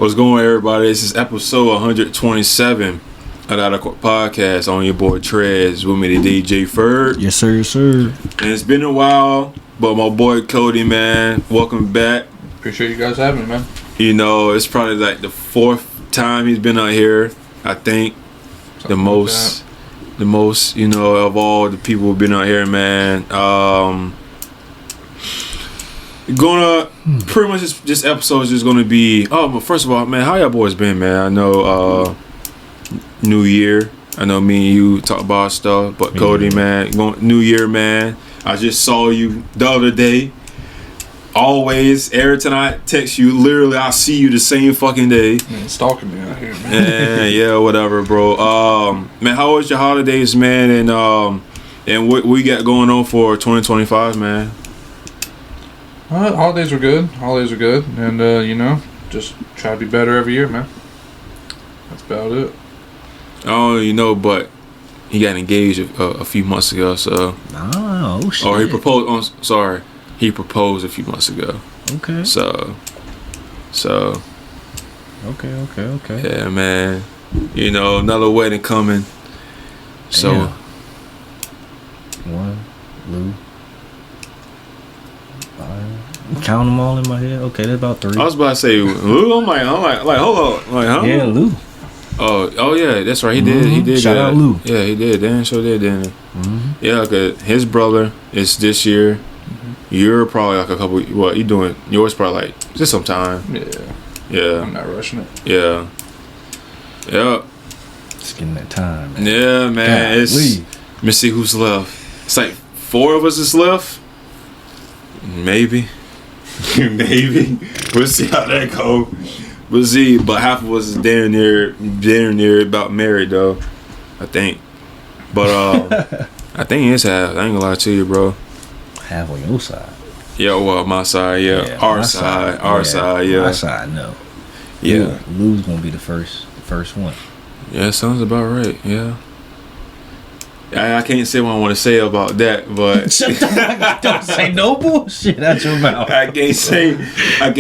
What's going on, everybody? This is episode 127 of the Out of Court Podcast. On your boy Trez, with me the DJ Ferg. Yes, sir, yes, sir. And it's been a while, but my boy Cody, man, welcome back. Appreciate you guys having me, man. You know, it's probably like the fourth time he's been out here. I think the most, you know, of all the people who've been out here, man. Gonna pretty much this episode is just gonna be. Oh, but first of all, man, how y'all boys been, man? I know New Year. I know me and you talk about stuff, but Cody, man, New Year, man. I just saw you the other day. Always, every time I text you, literally, I see you the same fucking day. Man, stalking me out here, man. Yeah, whatever, bro. Man, how was your holidays, man? And what we got going on for 2025, man? Holidays were good. And, you know, just try to be better every year, man. That's about it. Oh, you know, but he got engaged a few months ago, so. Oh, shit. Or he proposed. Sorry, he proposed a few months ago. Okay. So. Okay. Yeah, man. You know, another wedding coming. So. Damn. One, Lou. Count them all in my head. Okay, that's about 3. I was about to say Lou. I'm like, hold on, like, huh? Yeah, Lou. Oh yeah, that's right. He did. Shout out Lou. Yeah, he did. Dan sure did, didn't he? Mm-hmm. Yeah, cause his brother is this year. Mm-hmm. You're probably like a couple. What you doing? Yours probably like just some time. Yeah. I'm not rushing it. Yeah. Yep. It's getting that time, man. Yeah, man. God, Let me see who's left. It's like 4 of us is left. Maybe. Maybe. We'll see how that go. We'll see. But half of us is damn near about married though. I think. But I think it's half. I ain't gonna lie to you, bro. Half on your side. Yeah, well, my side, yeah. Our side, yeah. My side, no. Yeah. Lou's gonna be the first one. Yeah, sounds about right. Yeah. I can't say what I want to say about that, but Don't say no bullshit out your mouth. I can't say.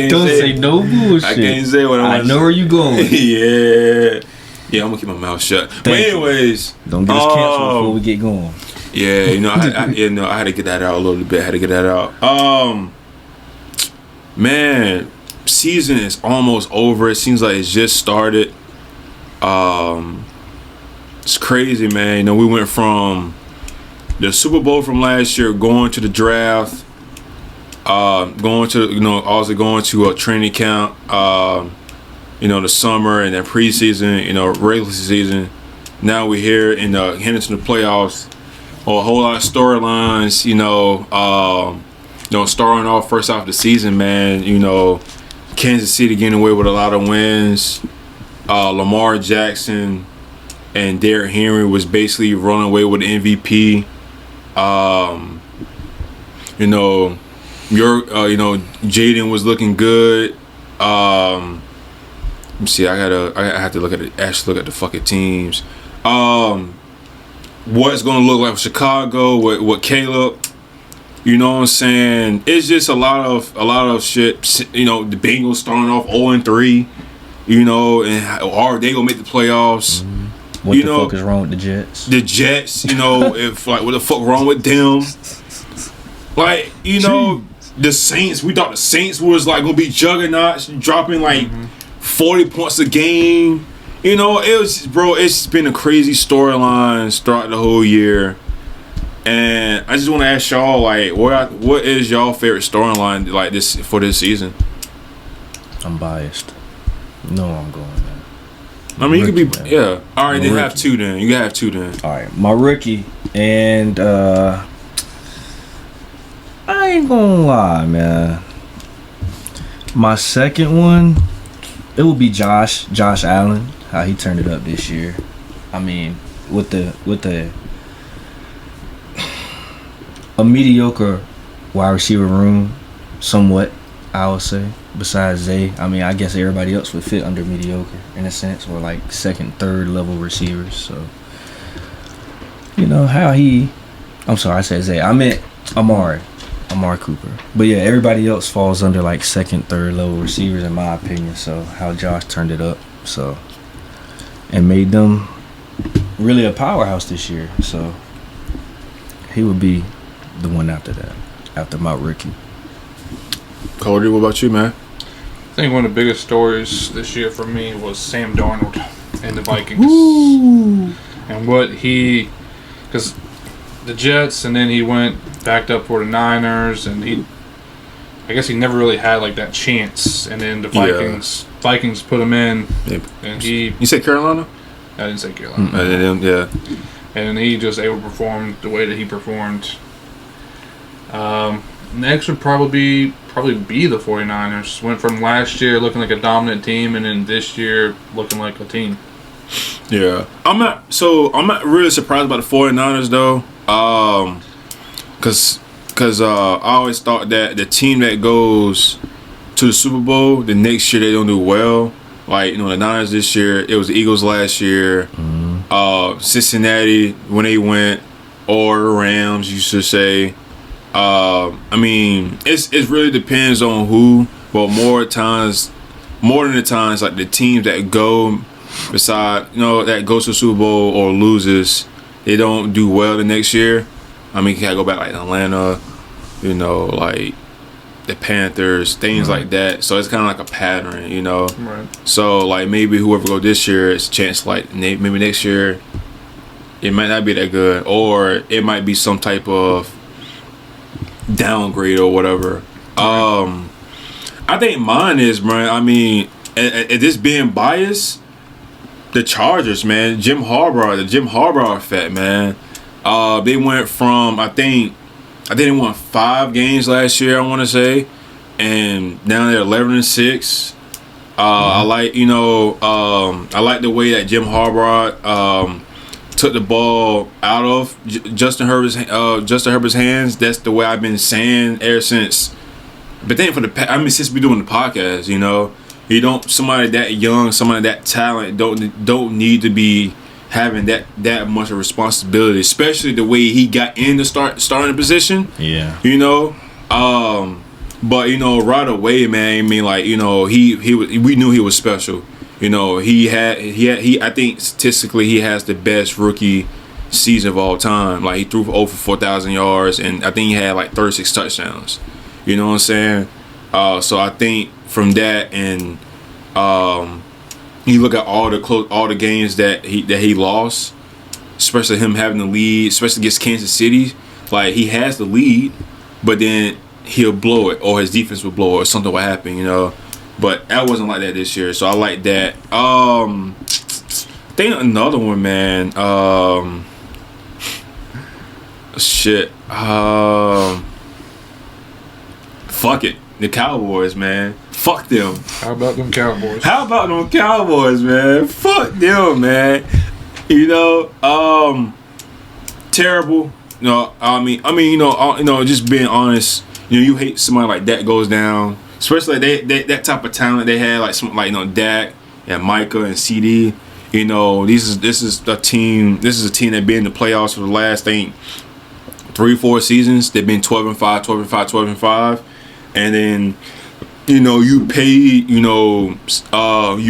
Don't say no bullshit. I can't say what I want. I know where you going. Yeah, I'm gonna keep my mouth shut. But anyways, don't get us canceled before we get going. Yeah, you know, I had to get that out a little bit. I had to get that out. Man, season is almost over. It seems like it's just started. It's crazy, man. You know, we went from the Super Bowl from last year, going to the draft, going to a training camp, you know, the summer and then preseason, regular season. Now we're here in heading to the playoffs. A whole lot of storylines, starting off first half of the season, man. Kansas City getting away with a lot of wins. Lamar Jackson and Derrick Henry was basically running away with the MVP. Jaden was looking good. Let me see. I have to look at the fucking teams. What's gonna look like for Chicago with Caleb? You know what I'm saying? It's just a lot of shit. The Bengals starting off 0-3. And are they gonna make the playoffs? Mm-hmm. What the fuck is wrong with the Jets? The Jets, if what the fuck wrong with them? Like, the Saints. We thought the Saints was like gonna be juggernauts, dropping like 40 points a game. It's been a crazy storyline throughout the whole year. And I just want to ask y'all, like, what is y'all favorite storyline like this for this season? I'm biased. No, I'm going, man. I mean, you could be, yeah. All right, then have 2 then. You can have 2 then. All right, my rookie, and I ain't gonna lie, man. My second one, it will be Josh Allen. How he turned it up this year. I mean, with a mediocre wide receiver room, somewhat, I would say. Besides Zay, I mean, I guess everybody else would fit under mediocre in a sense, or like second, third level receivers. So, how he, I'm sorry, I said Zay. I meant Amari. Amari Cooper. But yeah, everybody else falls under like second, third level receivers in my opinion. So how Josh turned it up, so and made them really a powerhouse this year. So he would be the one after that, after Mount Ricky. Cody, what about you, man? I think one of the biggest stories this year for me was Sam Darnold and the Vikings. Ooh. And what he, because the Jets, and then he went backed up for the Niners, and I guess he never really had like that chance. And then the Vikings put him in, and You said Carolina? I didn't say Carolina. I didn't, yeah. And he just overperformed the way that he performed. Next would probably be the 49ers. Went from last year looking like a dominant team, and then this year looking like a team. Yeah. I'm not really surprised about the 49ers though. Cause I always thought that the team that goes to the Super Bowl, the next year they don't do well. Like, the Niners this year, it was the Eagles last year. Cincinnati when they went, or Rams, you should say. It really depends on who, but more than the times, like the teams that go that goes to the Super Bowl or loses, they don't do well the next year. You can go back like Atlanta, like the Panthers, things like that. So it's kind of like a pattern, Right. So like maybe whoever go this year, it's a chance like maybe next year it might not be that good, or it might be some type of downgrade or whatever. I think mine is, man. At this being biased, the Chargers, man. The Jim Harbaugh effect, man. They went from I think they won 5 games last year, I want to say, and now they're 11-6. I like the way that Jim Harbaugh took the ball out of Justin Herbert's hands. That's the way I've been saying ever since. But then since we doing the podcast, somebody that young, somebody that talent don't need to be having that much of responsibility, especially the way he got in the starting position. Yeah. But right away, man. We knew he was special. I think statistically he has the best rookie season of all time. Like, he threw for over 4,000 yards, and I think he had like 36 touchdowns. You know what I'm saying? So I think from that, and you look at all the games that he lost, especially him having the lead, especially against Kansas City. Like, he has the lead, but then he'll blow it, or his defense will blow it, or something will happen. But that wasn't like that this year, so I like that. I think another one, man. Fuck it. The Cowboys, man. Fuck them. How about them Cowboys? Man? Fuck them, man. Terrible. Just being honest. You hate somebody like that goes down, especially that type of talent they had, like Dak and Micah and CD. This is a team that been in the playoffs for the last, I think, 3-4 seasons. They've been 12-5, 12-5, 12-5, and then you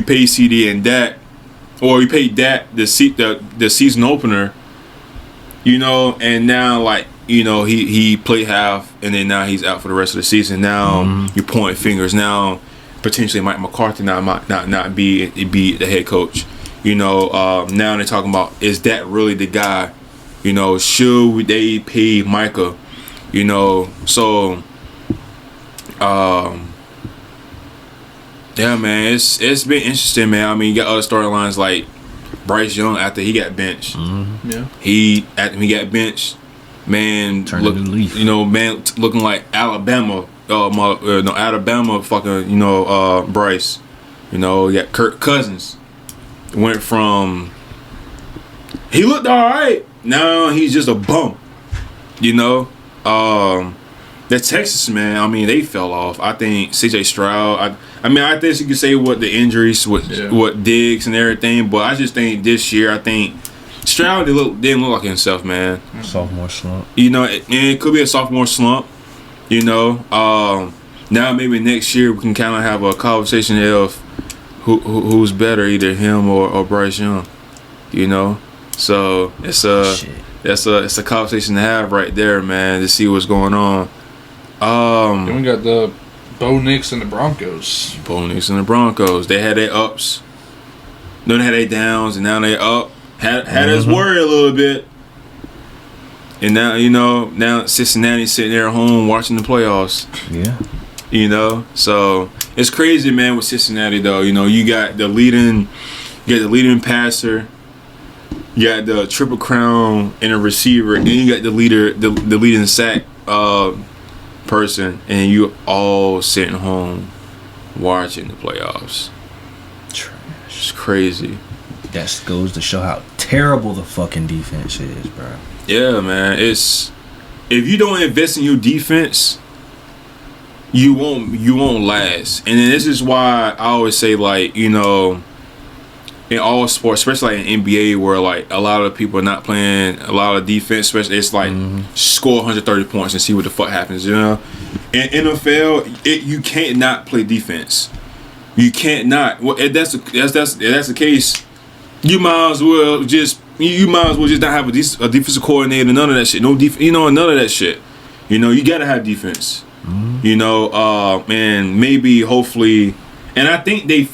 pay CD and Dak, or you pay Dak the season opener. And now he played half, and then now he's out for the rest of the season. Now you point fingers. Now potentially Mike McCarthy might not be the head coach. Now they're talking about, is that really the guy? Should they pay Micah? So yeah, man, it's been interesting, man. You got other storylines like Bryce Young after he got benched. Yeah, after he got benched, man, looking like Alabama. Alabama fucking, Bryce. You got Kirk Cousins. Went from, he looked alright, now he's just a bum. The Texas, man, they fell off. I think CJ Stroud, I guess you could say what the injuries, what Diggs and everything, but I just think this year, I think Stroud didn't look like himself, man. Sophomore slump. It could be a sophomore slump. You know, now maybe next year we can kind of have a conversation of who's better, either him or Bryce Young. You know, so it's a conversation to have right there, man, to see what's going on. Then we got the Bo Nix and the Broncos. Bo Nix and the Broncos. They had their ups, then they had their downs, and now they up. Had us worried a little bit. And now, you know, now Cincinnati's sitting there at home watching the playoffs. Yeah. You know, so it's crazy, man, with Cincinnati though. You know, you got the leading passer, you got the triple crown and a receiver, and you got the leading sack person, and you all sitting home watching the playoffs. Trash. It's crazy. That goes to show how terrible the fucking defense is, bro. Yeah, man. It's, if you don't invest in your defense, you won't last. And then this is why I always say, like, you know, in all sports, especially like in NBA, where like a lot of people are not playing a lot of defense, especially it's like score 130 points and see what the fuck happens. You know, in NFL, you can't not play defense. You can't not. Well, if that's the case, you might as well just not have a defensive coordinator. None of that shit. None of that shit. You know, you gotta have defense. You know, and maybe, hopefully, and I think the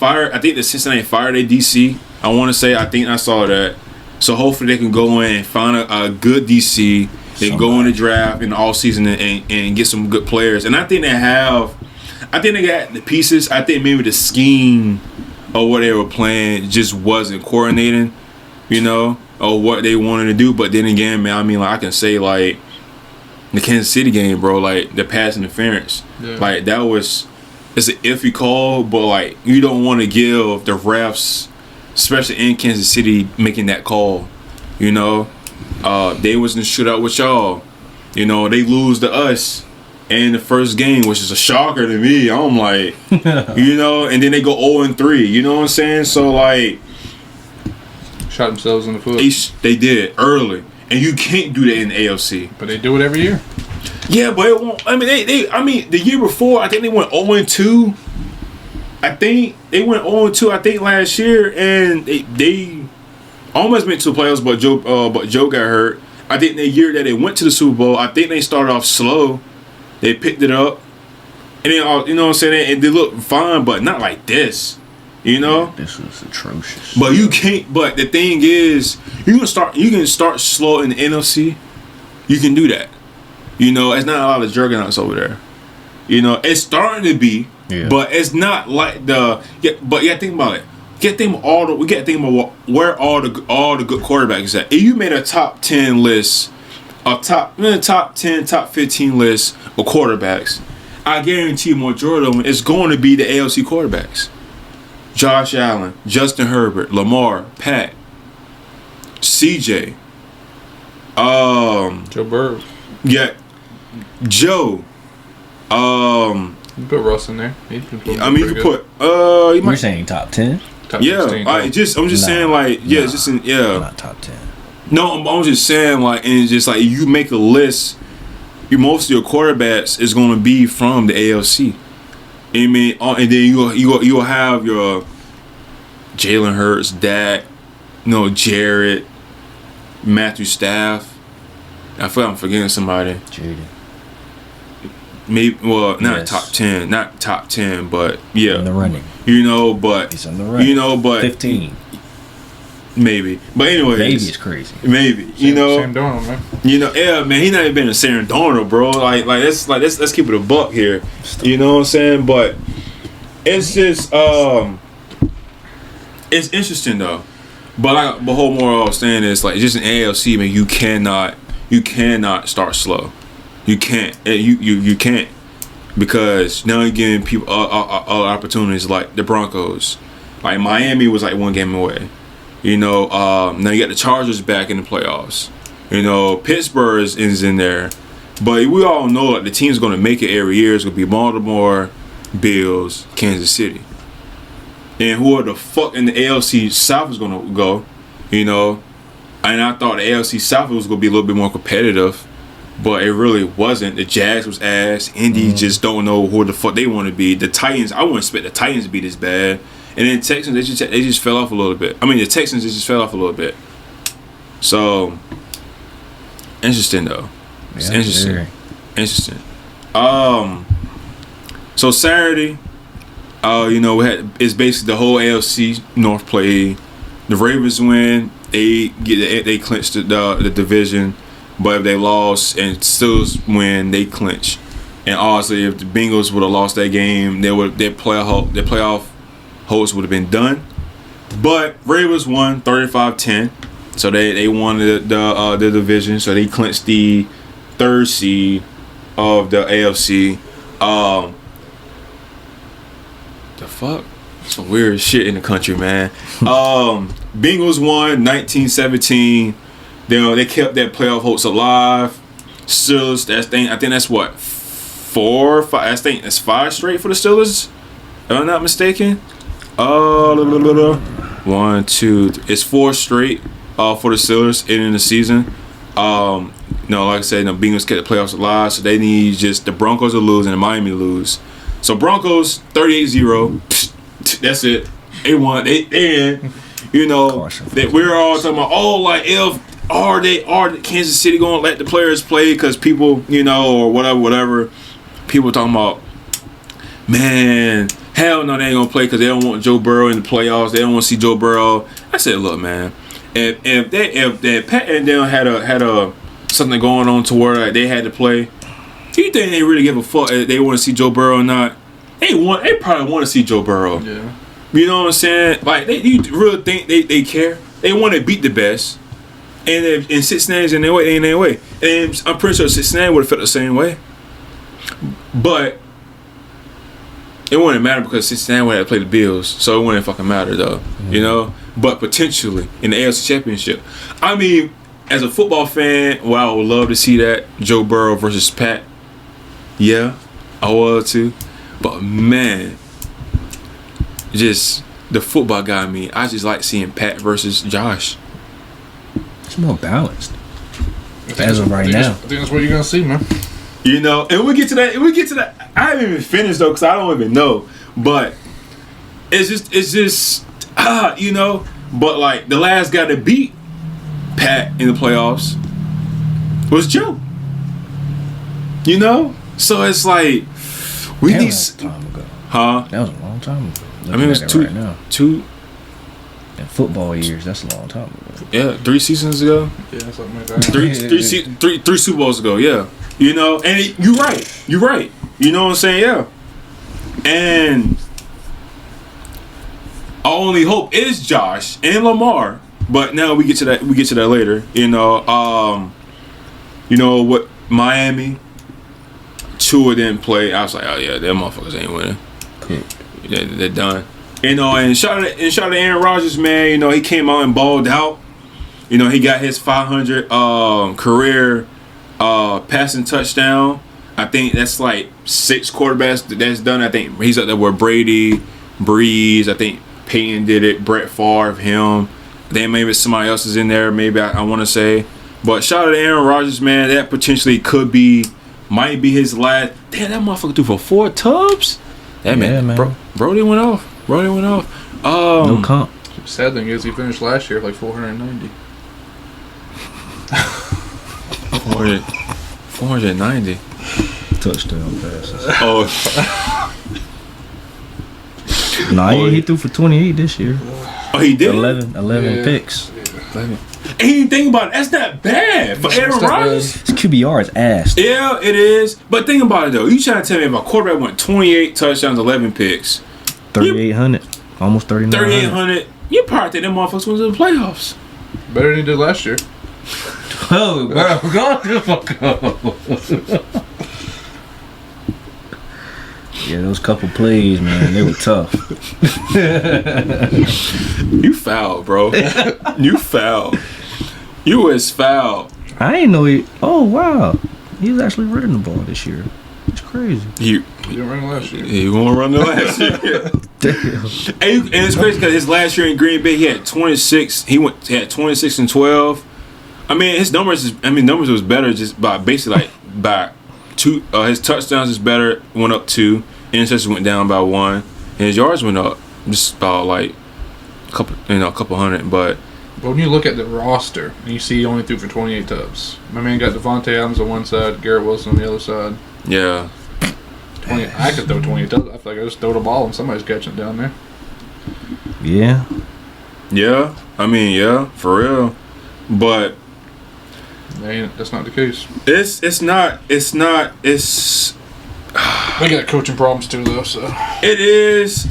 Cincinnati fired their DC. I think I saw that. So hopefully they can go in and find a good DC. They can go in the draft in the all season and get some good players. And I think they got the pieces. I think maybe the scheme of what they were playing just wasn't coordinating, you know, or what they wanted to do. But then again, man, I mean, like, I can say, like, the Kansas City game, bro, like, the pass interference, like, it's an iffy call, but, like, you don't want to give the refs, especially in Kansas City, making that call, you know. They was in the shootout with y'all, you know. They lose to us in the first game, which is a shocker to me. I'm like, you know, and then they go 0-3, you know what I'm saying? So, like, shot themselves in the foot. They did early. And you can't do that in the AFC. But they do it every year. Yeah, but it won't. I mean, the year before, I think they went 0-2. I think they went 0-2. I think last year, and they almost went to the playoffs, but Joe got hurt. I think the year that they went to the Super Bowl, I think they started off slow. They picked it up, and then, you know what I'm saying, and they looked fine, but not like this. You know, this was atrocious. But you can't. But the thing is, you can start slow in the NFC. You can do that. You know, it's not a lot of juggernauts over there. You know, it's starting to be, but it's not like the. Yeah, but you gotta think about it. We gotta think about where all the good quarterbacks at. If you made a top 10 list, top 10, top 15 list of quarterbacks, I guarantee majority of them is going to be the AFC quarterbacks. Josh Allen, Justin Herbert, Lamar, Pat, CJ, Joe Burrow. Yeah, Joe. You put Russ in there. You could put. You're saying top 10? Top 16, I'm just saying, like, not top 10. No, I'm just saying, like, and it's just like, you make a list. Most of your quarterbacks is going to be from the AFC. I mean, and then you'll have your Jalen Hurts, Dak, Jared, Matthew Stafford. I feel I'm forgetting somebody. Jaden. Maybe, well, not top 10, but yeah, in the running. You know, but he's in the running. You know, but 15. Maybe, but anyways, maybe it's crazy. Maybe Sam Darnold, man. You know, yeah, man, he not even been a Sam Darnold, bro. Let's keep it a buck here. You know what I'm saying? But it's just it's interesting though. But the whole moral I was saying is, like, just in AFC, man, you cannot start slow. You can't. You can't, because now you're giving people other opportunities, like the Broncos. Like, Miami was like 1 game away. You know, now you got the Chargers back in the playoffs. You know, Pittsburgh is in there. But we all know, like, the team's going to make it every year. It's going to be Baltimore, Bills, Kansas City. And who the fuck in the AFC South is going to go, you know? And I thought the AFC South was going to be a little bit more competitive. but it really wasn't. The Jags was ass. Indy just don't know who the fuck they want to be. The Titans, I wouldn't expect the Titans to be this bad. And then Texans, they just fell off a little bit. I mean, the Texans, they just fell off a little bit. So, interesting though. It's interesting. Very. Interesting. So Saturday, it's basically the whole AFC North play. The Ravens win. They clinched the division. But if they lost and still win, they clinch. And honestly, if the Bengals would have lost that game, their playoff hopes would have been done. But Ravens won 35-10. So they won the division. So they clinched the 3rd seed of the AFC. The fuck? Some weird shit in the country, man. Bengals won 19-17. They kept their playoff hopes alive. Steelers, I think that's what, 4 or 5. I think that's 5 straight for the Steelers. If I'm not mistaken. 1, 2, 3. It's 4 straight for the Steelers ending the season. Like I said, the Bengals kept the playoffs alive, so they need just the Broncos to lose and the Miami to lose. So Broncos 38-0. That's it. They won. They in. That we're all talking about. Are Kansas City gonna let the players play because people, or whatever. People talking about, man, hell no, they ain't gonna play because they don't want Joe Burrow in the playoffs. They don't want to see Joe Burrow. I said, look, man, if Pat and them had a something going on to where they had to play, do you think they really give a fuck if they want to see Joe Burrow or not? They probably want to see Joe Burrow. Yeah. You know what I'm saying? Like, you really think they care? They want to beat the best. And Cincinnati's in their way. And I'm pretty sure Cincinnati would have felt the same way. But it wouldn't matter because Cincinnati would have to play the Bills. So it wouldn't fucking matter, though. But potentially in the AFC Championship. I mean, as a football fan, I would love to see that. Joe Burrow versus Pat. Yeah, I would too. But man, just the football guy in me, I just like seeing Pat versus Josh. It's more balanced. As of right now. I think that's what you're gonna see, man. And we get to that. I haven't even finished though, because I don't even know. But it's just But like the last guy to beat Pat in the playoffs was Joe. So it's like we need. That was a long time ago. Huh? That was a long time ago. I mean, it was two. In football years, that's a long time ago. Yeah, 3 seasons ago. Yeah, something like that. Three Super Bowls ago. Yeah, and you're right. You're right. You know what I'm saying? Yeah. And our only hope is Josh and Lamar. But now we get to that. We get to that later. What Miami. Tua didn't play. I was like, oh yeah, them motherfuckers ain't winning. Cool. They're done. And shout out to Aaron Rodgers, man. He came out and balled out. He got his 500 career passing touchdown. I think that's like 6 quarterbacks that's done. I think he's up there with Brady, Breeze. I think Peyton did it. Brett Favre, him. Then maybe somebody else is in there. Maybe I want to say. But shout out to Aaron Rodgers, man. That potentially might be his last. Damn, that motherfucker threw for 4 tubs. That man. Brody went off. No comp. Sad thing is he finished last year with like 490. 490 touchdown passes. Oh. He threw for 28 this year. Oh, he did? 11 picks. And he didn't think about it. That's not bad for Aaron Rodgers. His QBR is ass. Yeah, it is. But think about it, though. You trying to tell me if a quarterback went 28 touchdowns, 11 picks. 3,800. Almost 3,900. 3,800. You probably think them motherfuckers went to the playoffs. Better than he did last year. Oh, bro. Go the fuck up. Yeah, those couple plays, man, they were tough. You foul, bro. You foul. You was foul. I ain't know he. Oh, wow. He was actually running the ball this year. It's crazy. He didn't run last year. He won't run the last year. Damn. And it's crazy because his last year in Green Bay, he had 26. He had 26 and 12. I mean, his numbers was better just by basically like back. His touchdowns is better, went up 2. Interceptions went down by 1. And his yards went up just about like a couple hundred. But when you look at the roster and you see he only threw for 28 tubs, my man got Devontae Adams on one side, Garrett Wilson on the other side. yeah, 20. I could throw 28 tubs. I feel like I just throw the ball and somebody's catching it down there. Yeah. yeah. I mean, yeah, for real. But That's not the case. it's not. They got coaching problems too, though. So It is,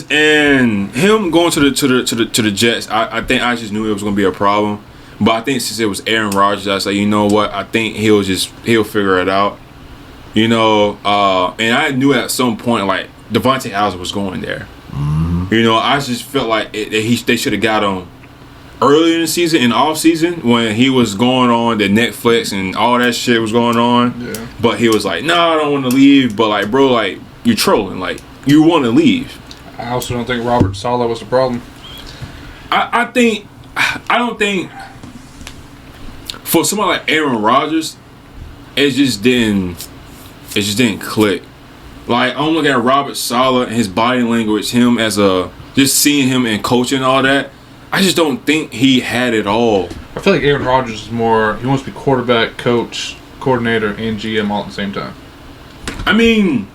and him going to the Jets. I think I just knew it was gonna be a problem, but I think since it was Aaron Rodgers, I was like, you know what? I think he'll figure it out. You know, and I knew at some point like Devontae Adams was going there. You know, I just felt like they should have got him earlier in the season, in the off season, when he was going on the Netflix and all that shit was going on. yeah, But he was like, "No, I don't want to leave." But like, bro, like you're trolling. Like you want to leave. I also don't think Robert Saleh was the problem. I don't think for somebody like Aaron Rodgers, it just didn't click. Like I'm looking at Robert Saleh and his body language, him as just seeing him and coaching and all that. I just don't think he had it all. I feel like Aaron Rodgers is more. He wants to be quarterback, coach, coordinator, and GM all at the same time. I mean,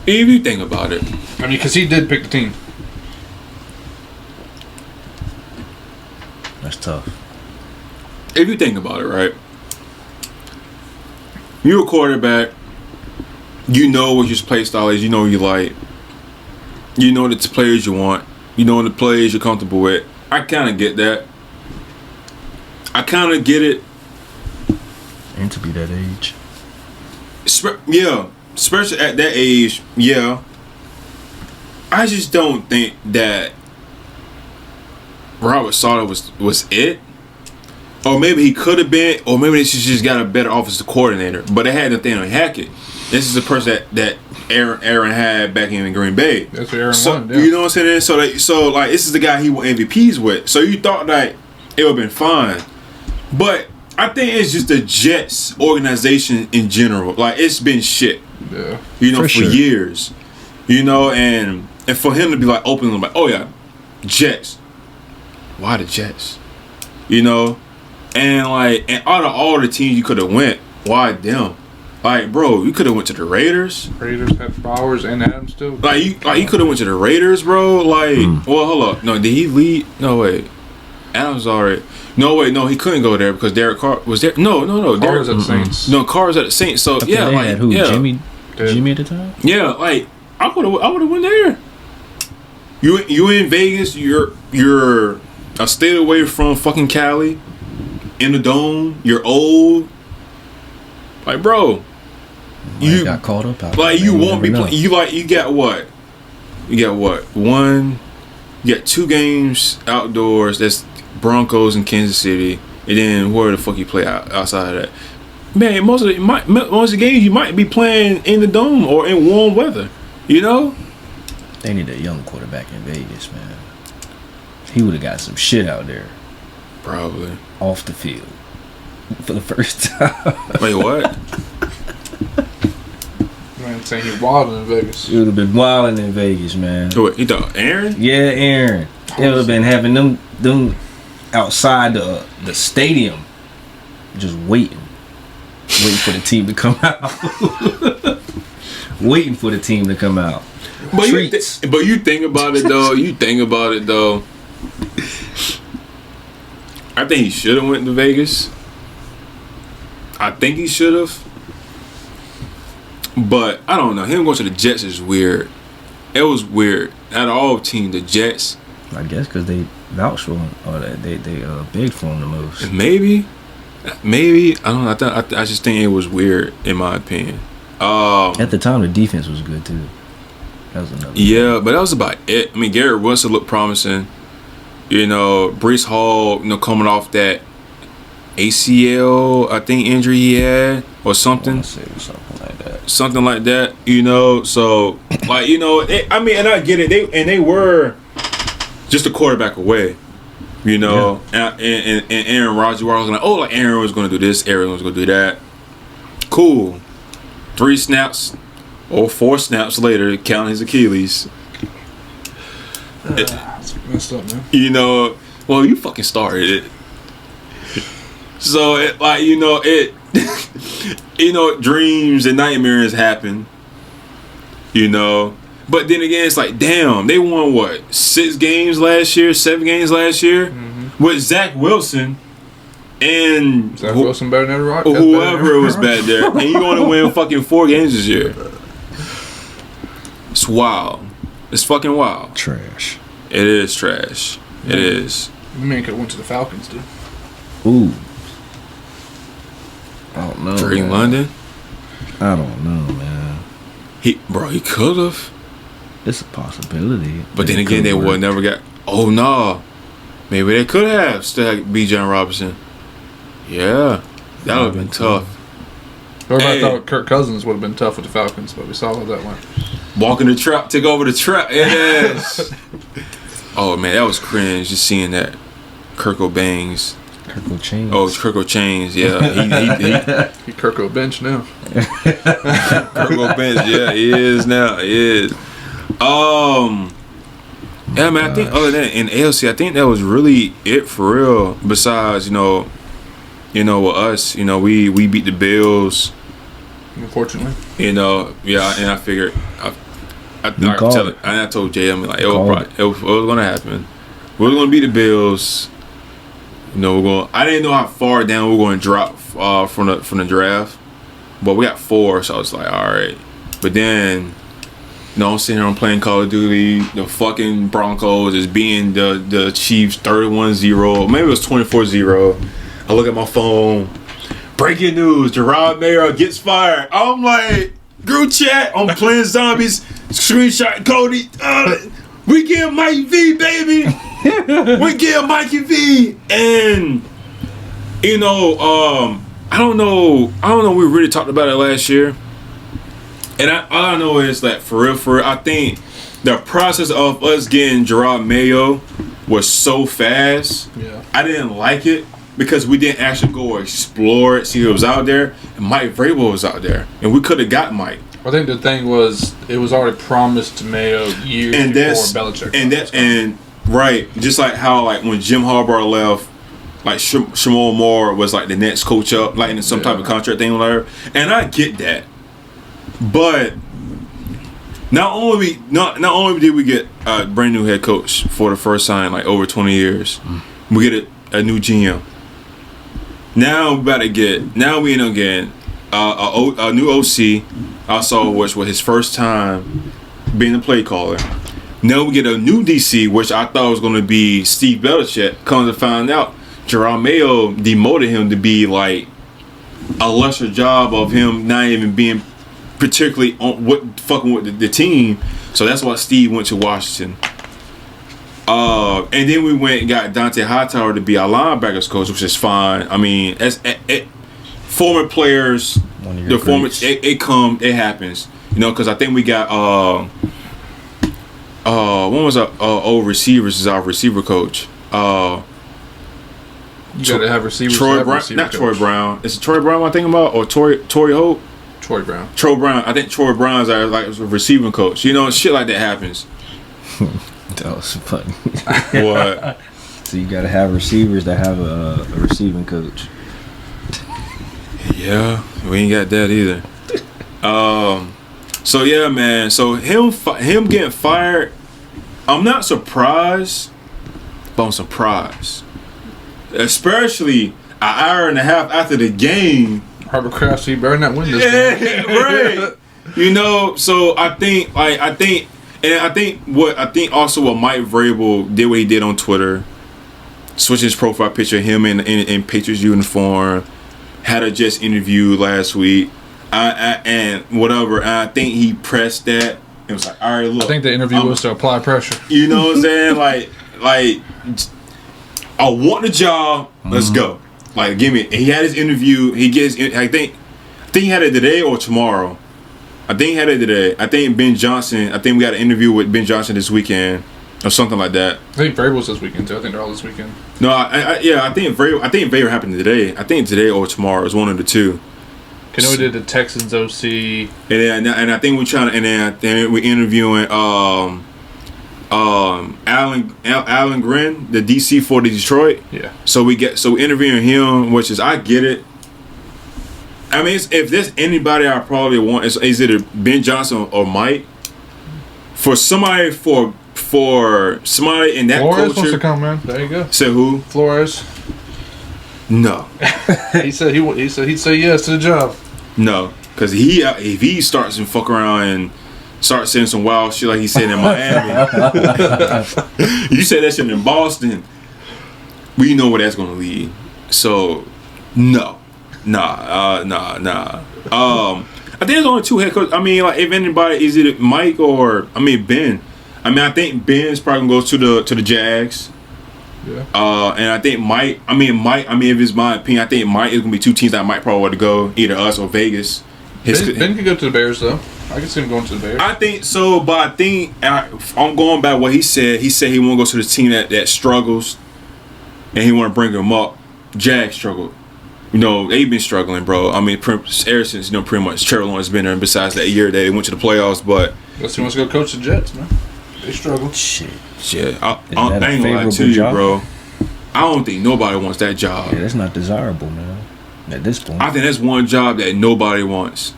if you think about it, I mean, because he did pick the team. That's tough. if you think about it, right? You're a quarterback. You know what your play style is. You know what you like. You know the players you want. You know the players you're comfortable with. I kind of get that. I kind of get it. And to be that age. Yeah, especially at that age, yeah. I just don't think that Robert Saleh was it. Or maybe he could have been, or maybe they just got a better offensive coordinator. But they had Nathaniel Hackett. This is the person that Aaron had back in Green Bay. That's what Aaron wanted, yeah. You know what I'm saying? So this is the guy he won MVPs with. So you thought that it would have been fine. But I think it's just the Jets organization in general. Like, it's been shit. Yeah. You know, for sure. years. You know, and for him to be like openly like, oh yeah, Jets. Why the Jets? You know? And like, and out of all the teams you could have went, why them? Like, bro, you could have went to the Raiders. Raiders had Bowers and Adams too. Like you could have went to the Raiders, bro. Like, well, hold up. No, did he lead? No, wait. Adams already. No, wait, no, he couldn't go there because Derek Carr was there. No. Carr was at the Saints. No, Carr was at the Saints. So They yeah, like had who? yeah, Jimmy at the time? yeah, like I would have went there. You in Vegas? You're a state away from fucking Cali, in the dome. You're old. Like, bro, You got caught up out like there, you man. won't be never know. playing. You got what? You got 2 games outdoors. That's Broncos and Kansas City, and then where the fuck you play outside of that? Man, most of the games you might be playing in the dome or in warm weather. You know? They need a young quarterback in Vegas, man. He would have got some shit out there Probably. off the field for the first time. Wait, what? Man, saying he wilding in Vegas. It would have been wilding in Vegas, man. What, you thought Aaron? Yeah, Aaron. It would have been having them outside the stadium, just waiting for the team to come out. Waiting for the team to come out. But Treats. you think about it though. I think he should have went to Vegas. I think he should have. But I don't know. Him going to the Jets is weird. It was weird. Out of all teams, the Jets. I guess because they vouched for him, or they begged for him the most. Maybe. I don't know. I just think it was weird in my opinion. At the time, the defense was good too. That was another. Yeah, but that was about it. I mean, Garrett Wilson looked promising. You know, Breece Hall, coming off that ACL, I think, injury he had or something. Something like that, So, like, and I get it. They were just a quarterback away, And Aaron Rodgers was like, Aaron was going to do this, Aaron was going to do that. Cool. 3 snaps or 4 snaps later, counting his Achilles. It's messed up, man. You know, well, you fucking started it. So it, like, you know, it you know, dreams and nightmares happen. You know. But then again, it's like, damn, they won what, 6 games last year, 7 games last year with Zach Wilson and Zach Wilson better than Aaron Rodgers. whoever was back there, and you going to win fucking 4 games this year. It's wild. It's fucking wild. Trash. It is trash. It is. The man could have went to the Falcons, dude. Ooh. I don't know. Drake man. London. I don't know, man. He could have. It's a possibility. But then It again, could they work. would never got. Oh no, maybe they could have still had Bijan Robinson. Yeah, that would have been tough. Whoever Hey. I thought Kirk Cousins would have been tough with the Falcons, but we saw how that went. Walking the trap, take over the trap. Yes. Oh man, that was cringe just seeing that. Kirko Bangs. Kirkle Chains. Oh, it's Kirko Chains. Yeah, he He Kirko bench now. Kirko Bench. Yeah, he is now. He is. Yeah, man. I think other than in ALC, I think that was really it for real. Besides, you know, with us, you know, we beat the Bills. Unfortunately, You know, yeah, and I figured, I called tell it. it, and I told Jay, I'm like, it Called was gonna happen. We're gonna beat the Bills. You know, we're going. I didn't know how far down we're going to drop from the draft, but we got 4, so I was like, all right. But then, you know, I'm sitting here, I'm playing Call of Duty. The fucking Broncos is beating the Chiefs 31-0. Maybe it was 24-0. I look at my phone. Breaking news: Gerard Mayer gets fired. I'm like, group chat. I'm playing zombies. Screenshot Cody. We get Mike V, baby. We get Mikey V. And you know, I don't know. We really talked about it last year. And all I know is that for real, I think the process of us getting Gerard Mayo was so fast. yeah. I didn't like it because we didn't actually go explore it, see who was out there. And Mike Vrabel was out there, and we could have got Mike. I think the thing was it was already promised to Mayo years And before that's Belichick. and right, just like how like when Jim Harbaugh left, like Shimon Moore was like the next coach up, like in some type of contract thing or whatever. And I get that, but not only did we get a brand new head coach for the first time in like over 20 years, we get a new GM. Now we about to get. Now we end up getting a new OC. Also, which was his first time being a play caller. Now we get a new DC, which I thought was going to be Steve Belichick. Come to find out, Gerard Mayo demoted him to be like a lesser job of him not even being particularly on fucking with the team. So that's why Steve went to Washington. And then we went and got Dante Hightower to be our linebackers coach, which is fine. I mean, former players, One of your the former greats. it happens, you know. Because I think we got one was our old receivers is our receiver coach. you got to have receivers. Troy have Brown, receiver not coach. Troy Brown. Is it Troy Brown I'm thinking about, or Tory Hope? Troy Brown. Troy Brown. I think Troy Brown's our like a receiving coach. You know, shit like that happens. That was funny. What? So you gotta have receivers that have a receiving coach. Yeah, we ain't got that either. So yeah, man. So him getting fired, I'm not surprised, but I'm surprised. Especially an hour and a half after the game. Robert Kraft, he better not win this Yeah, game. right. You know, so I think what Mike Vrabel did, what he did on Twitter, switching his profile picture, him in Patriots uniform, had a Jets interview last week, and whatever. And I think he pressed that. It was like, all right, look. I think the interview was to apply pressure. You know what I'm saying? like, I want the job. Let's go. Like, give me. He had his interview. He gets. I think he had it today or tomorrow. I think he had it today. I think Ben Johnson. I think we got an interview with Ben Johnson this weekend or something like that. I think Vrabel's this weekend too. I think they're all this weekend. No, I think Vader happened today. I think today or tomorrow is one of the two. Canoe did the Texans OC. And I think we're trying to, and then we're interviewing Alan Grin, the DC for the Detroit. Yeah. So we're interviewing him, which is, I get it. I mean, if there's anybody I probably want, it's either Ben Johnson or Mike. For somebody in that Flores wants to culture. come, man. There you go. Say who? Flores. No. He said he'd say yes to the job. No, because if he starts and fuck around and starts saying some wild shit like he said in Miami, you say that shit in Boston, we know where that's gonna lead. So, no, nah. I think there's only two head coaches. I mean, like if anybody, is it Mike or Ben? I mean, I think Ben's probably gonna go to the Jags. Yeah. And I think Mike. If it's my opinion, I think Mike is gonna be two teams that Mike probably want to go, either us or Vegas. Ben could go to the Bears though. I can see him going to the Bears. I think so, but I think I'm going by what he said. He said he want to go to the team that struggles, and he want to bring them up. Jags struggled. You know, they've been struggling, bro. I mean, ever since, pretty much Trevor Lawrence been there, and besides that year that they went to the playoffs, but Guess he wants to go coach the Jets, man. They struggle. Shit. I ain't gonna lie to you, bro. I don't think nobody wants that job. Yeah, that's not desirable, man. At this point, I think that's one job that nobody wants.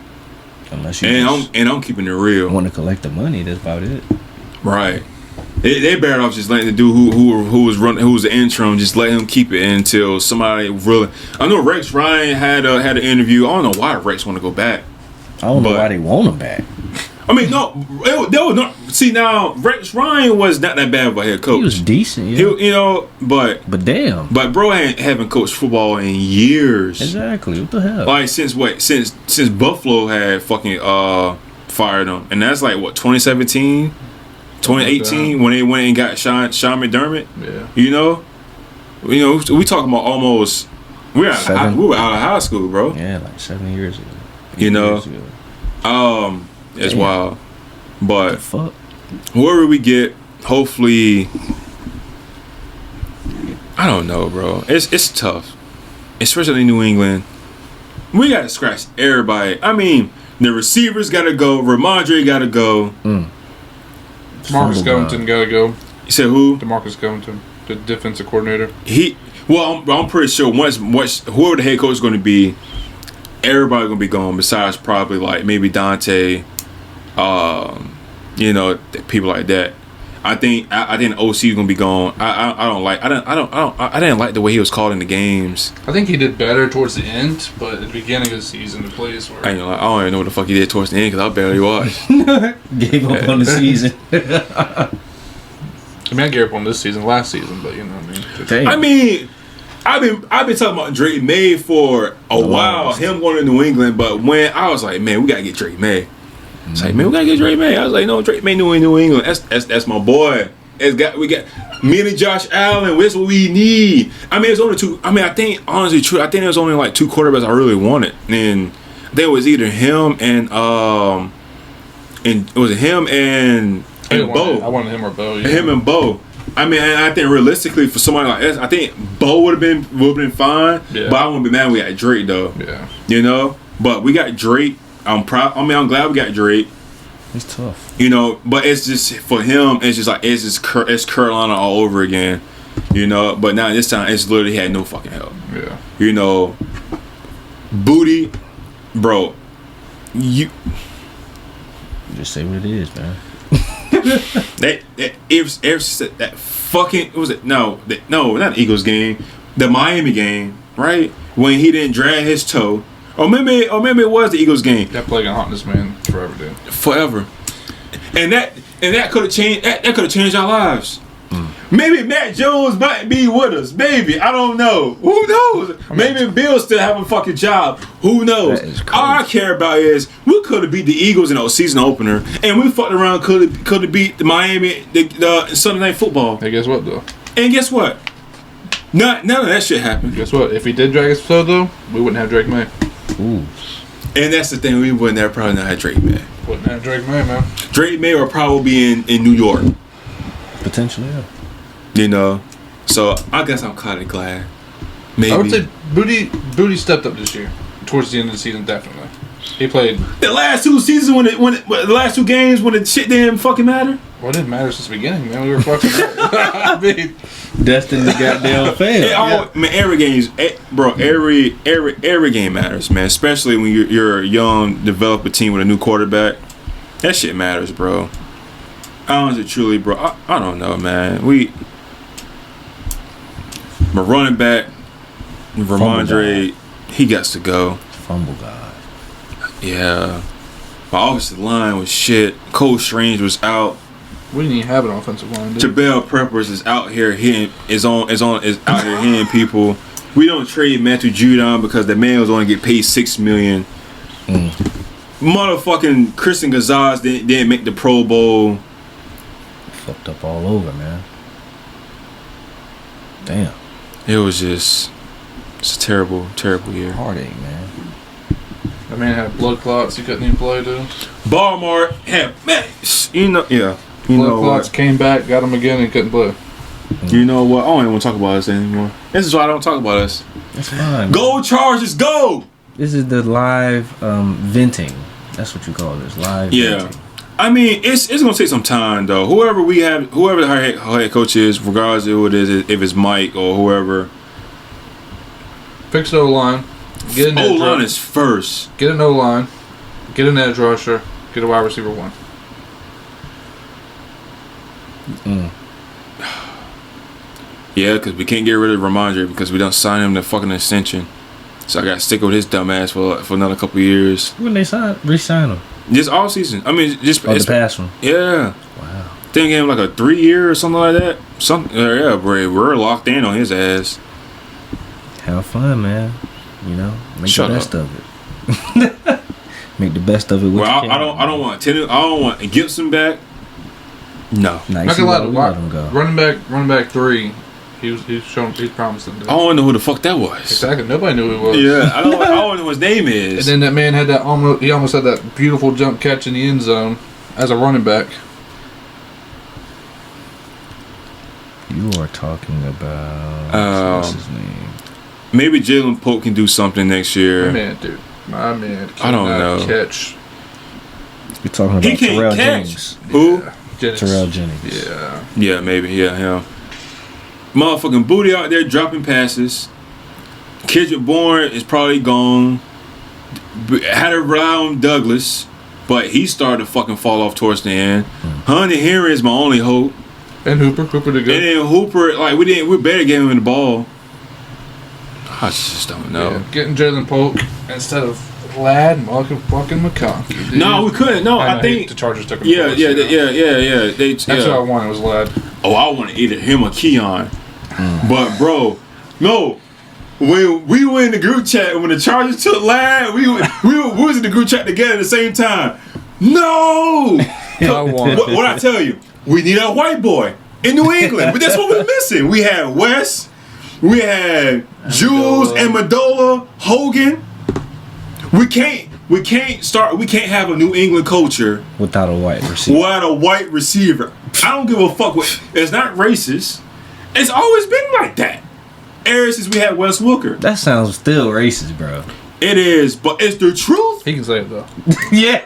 Unless you I'm keeping it real. want to collect the money, that's about it. Right. They better off just letting the dude who was the interim, just let him keep it until somebody really. I know Rex Ryan had an interview. I don't know why Rex want to go back. I don't know why they want him back. I mean, no, they was not. See, now Rex Ryan was not that bad of a head coach. He was decent, yeah. But damn. But bro, haven't coached football in years. Exactly. What the hell? Like since Buffalo had fucking fired him, and that's like what 2017, 2018 when they went and got Sean McDermott. Yeah. You know, we talking about almost we were out of high school, bro. Yeah, like 7 years ago. It's wild. But fuck. Whoever we get, hopefully, I don't know, bro. It's tough, especially in New England. We got to scratch everybody. I mean, the receivers got to go. Ramondre got to go. Demarcus Covington got to go. You said who? Demarcus Covington, the defensive coordinator. I'm pretty sure once whoever the head coach is going to be, everybody going to be gone. Besides probably like maybe Dante. People like that. I think the OC is gonna be gone. I didn't like the way he was calling the games. I think he did better towards the end, but at the beginning of the season, the plays were. I don't even know what the fuck he did towards the end because I barely watched. Gave up on the season. I mean, I gave up on this season, last season, but you know what I mean. I mean, I've been talking about Drake May for a while. Him going to New England, but when I was like, man, we gotta get Drake May. It's like, man, we gotta get Drake May. I was like, no, Drake May New England. That's my boy. We got me and Josh Allen. That's what we need. I mean, it's only two. I mean, I think honestly, true. I think there's only like two quarterbacks I really wanted, and there was either him and it was him and Bo. I wanted him or Bo. Yeah. Him and Bo. I mean, and I think realistically for somebody like us, I think Bo would have been fine. Yeah. But I wouldn't be mad we got Drake though. Yeah. But we got Drake. I'm proud. I mean, I'm glad we got Drake. It's tough. But it's just for him. It's it's Carolina all over again. But now this time it's literally had no fucking help. Yeah. Booty, bro. You just say what it is, man. that fucking was it? No, not the Eagles game, the Miami game, right? When he didn't drag his toe. Or maybe it was the Eagles game. That play gonna haunt this man forever, dude. Forever. And that could have changed. That could have changed our lives. Maybe Matt Jones might be with us. Maybe, I don't know. Who knows? Maybe Bill still have a fucking job. Who knows? All I care about is we could have beat the Eagles in our season opener, and we fucked around. Could have beat the Miami the Sunday Night Football. Hey, guess what though? And guess what? None of that shit happened. Guess what? If he did drag his toe though, we wouldn't have Drake May. Ooh. And that's the thing, we wouldn't have probably not had Drake May. Wouldn't have Drake May, man. Drake May would probably be in New York. Potentially, yeah. So I guess I'm kind of glad. Maybe. I would say Booty stepped up this year. Towards the end of the season, definitely. He played. The last two seasons the last two games when the shit didn't fucking matter. Well, it didn't matter since the beginning, man. We were fucking. I mean, Destined to goddamn fail. Man, every game, bro. Every game matters, man. Especially when you're a young, develop a team with a new quarterback. That shit matters, bro. Honestly, truly, bro. I don't know, man. My running back, Ramondre, he got to go. Fumble God. Yeah. My offensive line was shit. Cole Strange was out. we didn't even have an offensive line, dude. Jabel Peppers is out here hitting is out here hitting people. We don't trade Matthew Judon because the man was only get paid $6 million. Motherfucking Christian Gonzalez didn't make the Pro Bowl. Fucked up all over, man. Damn. It was just it's a terrible, terrible year. Heartache, man. That man had blood clots. He couldn't even play, dude. Baltimore had blood Clots came back, got him again, and couldn't play. You know what? I don't even want to talk about us anymore. This is why I don't talk about us. That's fine. Go Chargers, go! This is the live venting. That's what you call this, live venting. I mean, it's gonna take some time though. Whoever the head coach is, regardless of who it is, if it's Mike or whoever. Fix the O-line. Get an O-line is first. Get an O-line. Get an edge rusher. Get a wide receiver one. Yeah, because we can't get rid of Ramondre because we don't sign him to fucking extension. So I got to stick with his dumb ass for another couple years. When they re-sign him? Just all season. I mean, just the past one. Yeah. Wow. Then gave him like a 3-year or something like that. Yeah, bro, we're locked in on his ass. Have fun, man. You know, make Shut the best up. of it. Make the best of it. Well, I don't want Gibson back. No. Nah, Not gonna lie, let him go. running back 3. He's promising. I don't know who the fuck that was. Exactly. Nobody knew who he was. Yeah, I don't know what his name is. And then that man had that almost had that beautiful jump catch in the end zone as a running back. You are talking about what's his name? Maybe Jalen Pope can do something next year. My man. I don't know. Catch. You're talking about He can't Terrell catch. Jennings. Who? Yeah. Terrell Jennings. Yeah. Yeah, maybe. Yeah, him. Motherfucking Booty out there dropping passes. Kendrick Bourne is probably gone. Had to rely on Douglas, but he started to fucking fall off towards the end. Hunter Henry is my only hope. And Hooper did good. And then Hooper, like we better give him the ball. I just don't know. Yeah, getting Jalen Polk instead of Ladd fucking McConkey. No, we couldn't. No, I think the Chargers took him. Yeah. That's what I wanted was Ladd. Oh, I wanted either him or Keon. But bro, no. When we were in the group chat, when the Chargers took Ladd, we was in the group chat together at the same time. No. What I tell you? We need a white boy in New England, but that's what we're missing. We had Wes, we had Jules, Amendola, Hogan. We can't have a New England culture without a white receiver. I don't give a fuck it's not racist. It's always been like that. Ever since we had Wes Welker. That sounds still racist, bro. It is, but it's the truth. He can say it though. Yeah.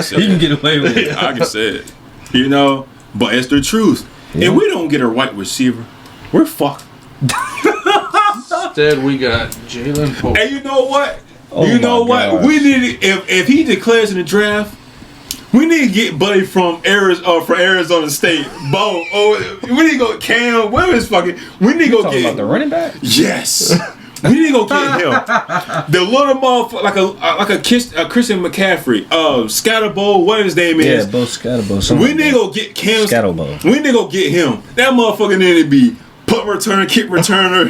He can get away with it. I can say it. You know, but it's the truth. Yeah. If we don't get a white receiver, we're fucked. Instead, we got Jalen Polk. And you know what? Oh you know what? gosh. We need if he declares in the draft, we need to get Buddy from Arizona State. Bo, we need to go Cam. Where is fucking? We need to go get about the running back. Yes. We need to go get him. The little motherfucker, like a Christian McCaffrey, Scatterbo, what his name is? Yeah, Bo Scatterbo. We need to go get Cam. Scatterbo. We need to go get him. That motherfucker need to be punt return, kick returner,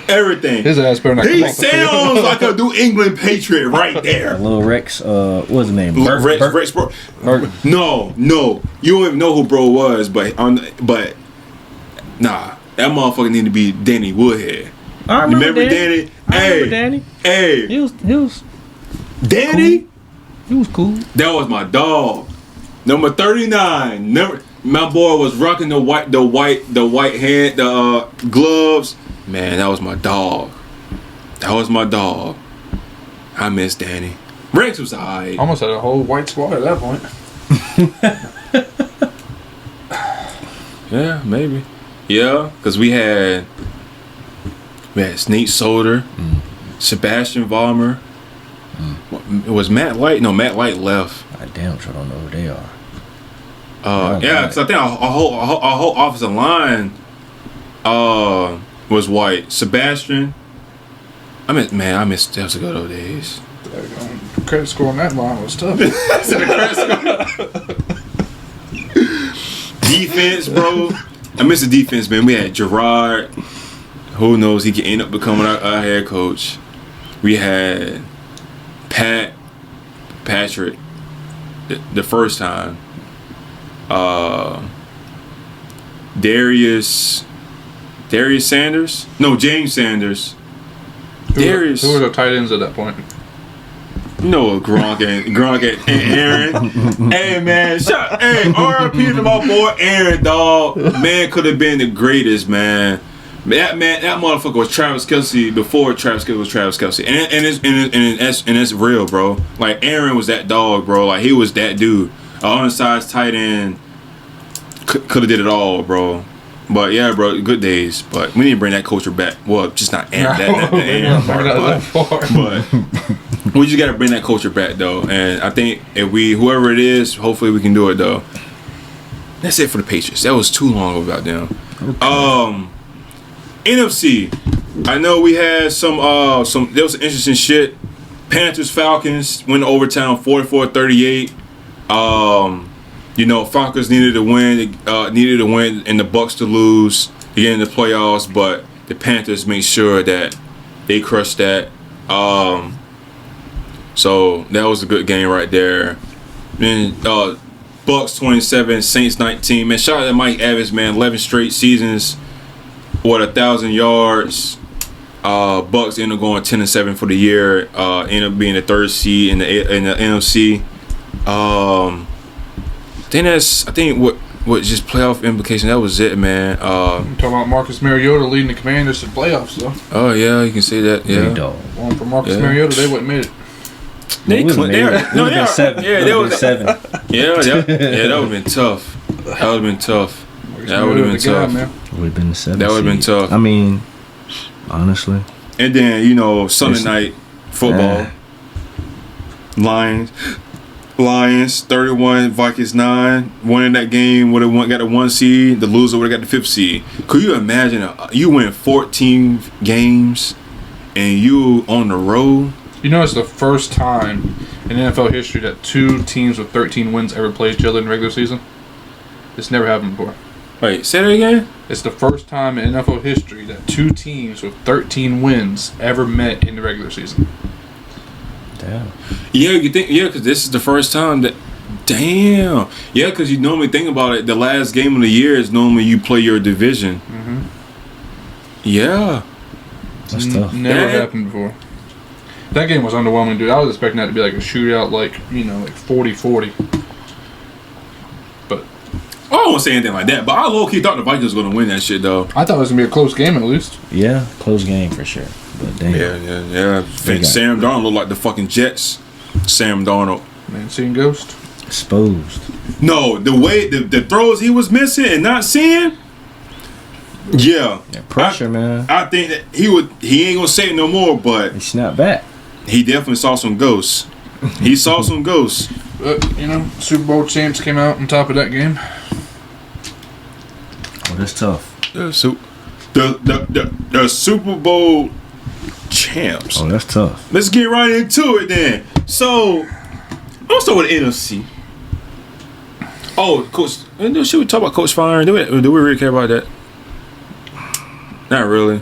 everything. His ass better not come He off the field. sounds like a New England Patriot right there. Little Rex, what's his name? Rex bro. No, you don't even know who bro was, but nah, that motherfucker need to be Danny Woodhead. I remember Danny? I remember Danny. Hey, He was Danny. cool. He was cool. That was my dog. Number 39. My boy was rocking the white hand, gloves. Man, that was my dog. I I miss Danny. Rex was alright. Almost had a whole white squad at that point. Yeah, maybe. Yeah, because we had Nate Solder, Sebastian Vollmer. It was Matt Light. No, Matt Light left. I damn sure don't know who they are. Yeah, because I think our whole offensive line was white. Sebastian. I miss those good old days. The credit score on that line was tough. Defense, bro. I miss the defense, man. We had Gerard. Who knows? He could end up becoming our head coach. We had Patrick the first time. Darius Sanders? No, James Sanders. Darius. Who were the tight ends at that point? You know Gronk and Aaron. Hey man, hey, R.I.P. to my boy Aaron, dog. Man could have been the greatest, man. That motherfucker was Travis Kelce before Travis Kelce was Travis Kelce, and it's real, bro. Like Aaron was that dog, bro. Like he was that dude. Undersized tight end, could have did it all, bro. But yeah, bro, good days. But we need to bring that culture back. Well, just not Aaron, that Aaron part, but we just gotta bring that culture back though. And I think if whoever it is, hopefully we can do it though. That's it for the Patriots. That was too long about them. Okay. NFC. I know we had some there was some interesting shit. Panthers Falcons went to overtime 44-38. You know, Falcons needed to win and the Bucs to lose to get in the playoffs, but the Panthers made sure that they crushed that. So that was a good game right there. Then Bucs 27, Saints 19. Man, shout out to Mike Evans, man. 11 straight seasons, 1,000 yards. Bucs ended up going 10-7 for the year. Ended up being the third seed in the NFC. I think what just playoff implication. That was it, man. Talking about Marcus Mariota leading the Commanders to playoffs, though. Oh yeah, you can say that. Yeah. One for Marcus Mariota, they wouldn't made it. They would have been 7. Yeah, they would 7. Yeah, that would have been tough. That would have been tough. That would have been tough. Would have been the 7. That would have been tough. I mean, honestly. And then Sunday night football. Lions 31, Vikings 9. Winning that game would have got the 1 seed. The loser would have got the 5th seed. Could you imagine you win 14 games and you on the road? You know, it's the first time in NFL history that 2 teams with 13 wins ever played each other in the regular season. It's never happened before. Wait, say that again? It's the first time in NFL history that 2 teams with 13 wins ever met in the regular season. Damn. Yeah, you think? Yeah, because this is the first time that. Damn. Yeah, because you normally think about it. The last game of the year is normally you play your division. Mm-hmm. Yeah. That's tough. Never happened before. That game was underwhelming, dude. I was expecting that to be like a shootout, like 40-40. But I don't want to say anything like that, but I low-key thought the Vikings was going to win that shit, though. I thought it was going to be a close game at least. Yeah, close game for sure. But damn. Yeah. Sam Darnold looked like the fucking Jets. Sam Darnold. Man, seeing ghost. Exposed. No, the way the throws he was missing and not seeing. Yeah. Pressure, man. I think that he ain't gonna say it no more, but He snapped back. he definitely saw some ghosts. He saw some ghosts. But, Super Bowl champs came out on top of that game. Oh, that's tough. The Super Bowl champs. Oh, that's tough. Let's get right into it then. So, let's start with the NFC. Oh, Coach. Should we talk about Coach Fine? Do we really care about that? Not really.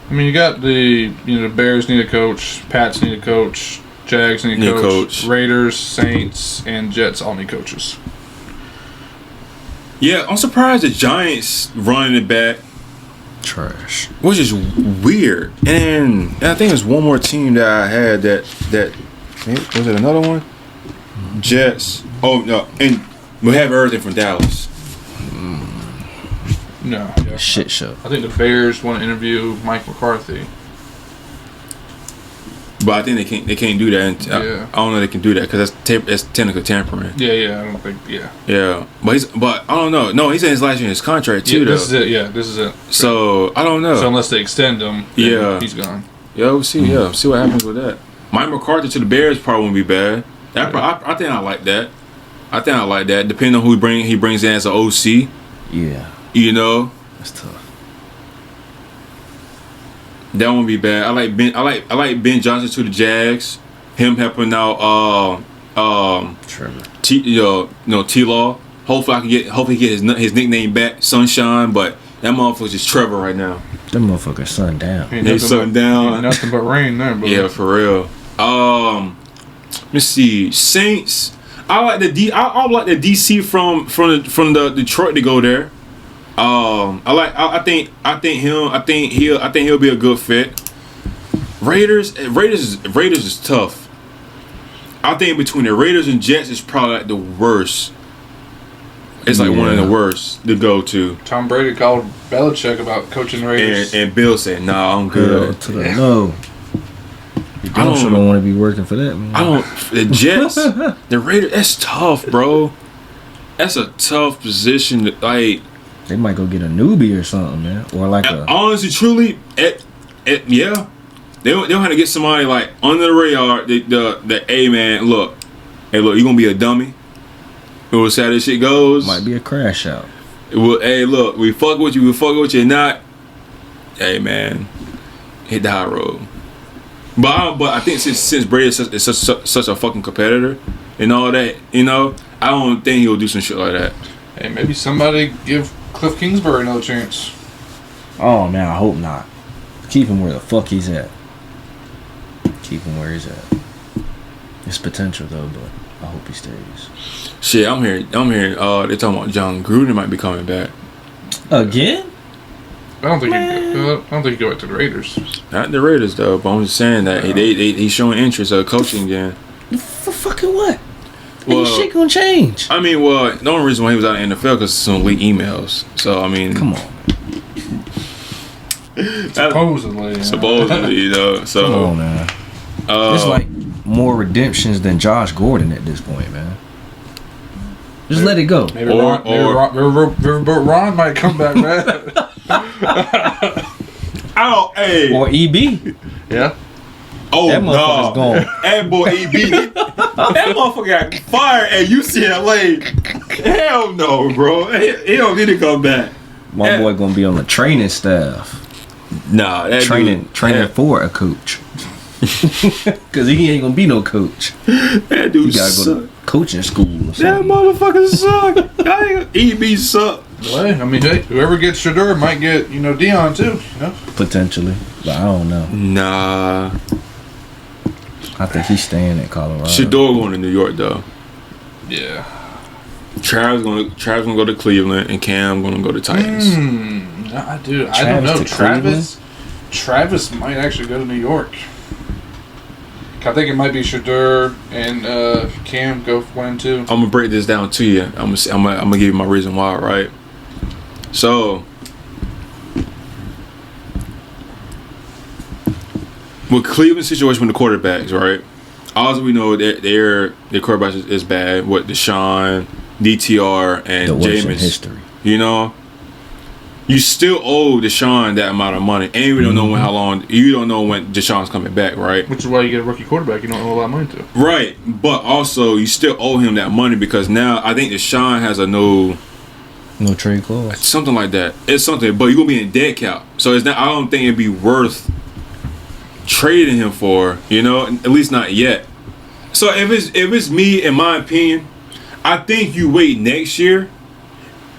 I mean, you got the Bears need a coach, Pats need a coach, Jags need a coach, Raiders, Saints, and Jets all need coaches. Yeah, I'm surprised the Giants running it back. Trash. Which is weird. And I think there's one more team that I had that was it another one? Jets. Oh no, and we have everything from Dallas. No. Yeah. Shit show. I think the Bears want to interview Mike McCarthy. But I think they can't do that. And Yeah. I don't know if they can do that because that's technical tampering. Yeah, I don't think. Yeah. Yeah, but I don't know. No, he's in his last year in his contract too. Yeah, though. this is it. Yeah, this is it. So I don't know. So unless they extend him, then Yeah. he's gone. Yeah, we'll see. Yeah, see what happens with that. Mike McCarthy to the Bears probably won't be bad. I think I like that. I think I like that. Depending on who he brings in as an OC. Yeah, You know, that's tough. that won't be bad. I like Ben Johnson to the Jags. Him helping out Trevor. T-Law. Hopefully he get his nickname back, Sunshine. But that motherfucker's just Trevor right now. Them motherfuckers sun down. Ain't They nothing sun but- down. ain't nothing but rain there, bro. Yeah, for real. Let's see. Saints. I like the DC from the Detroit to go there. I think he'll be a good fit. Raiders is tough. I think between the Raiders and Jets is probably like the worst. It's like one of the worst to go to. Tom Brady called Belichick about coaching the Raiders. And Bill said, "Nah, I'm good." To the no. I don't don't want to be working for that, man. I don't. The Jets, the Raiders. That's tough, bro. That's a tough position. Like, They might go get a newbie or something, man, or like a. honestly, truly, yeah, they'll have to get somebody like under the radar. The hey man, look, you gonna be a dummy. We'll see how this shit goes. Might be a crash out. Hey, look, we fuck with you, not. Hey man, hit the high road. But I think since Brady is such a fucking competitor and all that, I don't think he'll do some shit like that. Hey, maybe somebody give Cliff Kingsbury another chance. Oh man, I hope not. Keep him where the fuck he's at. Keep him where he's at. It's potential though, but I hope he stays. Shit, I'm hearing. They're talking about John Gruden might be coming back. Again? I don't think he'd go back to the Raiders. Not the Raiders though, but I'm just saying that he's showing interest of coaching again. For fucking what? Well, Ain't shit gonna change. I mean, well, the only reason why he was out of the NFL because some leaked emails. So I mean, Come on. Supposedly. So Come on, man. It's like more redemptions than Josh Gordon at this point, man. Just let it go. Maybe Or- Riverboat Ron might come back, man. hey. Or EB. Yeah. Oh That no, motherfucker's gone. that boy EB, that motherfucker got fired at UCLA. Hell no, bro. He don't need to come back. My boy gonna be on the training staff. Nah, that Training for a coach. Cause he ain't gonna be no coach. That He dude gotta suck. go to coaching school or That something. motherfucker suck. EB suck. Well, I mean, hey, whoever gets Shador might get, Dion too. Potentially. But I don't know. Nah, I think he's staying in Colorado. Shador going to New York though. Yeah. Travis gonna go to Cleveland and Cam gonna go to Titans. I don't Travis know. to Travis might actually go to New York. I think it might be Shador and Cam go 1 and 2. I'm gonna break this down to you. I'm gonna give you my reason why, right? So, with Cleveland's situation with the quarterbacks, right? Also, we know that their quarterback is bad. What Deshaun, DTR, and The worst in Jameis. history. You still owe Deshaun that amount of money, and we don't know how long. You don't know when Deshaun's coming back, right? Which is why you get a rookie quarterback you don't owe a lot of money to. Right, but also you still owe him that money because now I think Deshaun has a no trade clause. something like that. It's something, but you're gonna be in dead cap, so it's not. I don't think it'd be worth trading him for. At least not yet. So if it's me, in my opinion, I think you wait next year,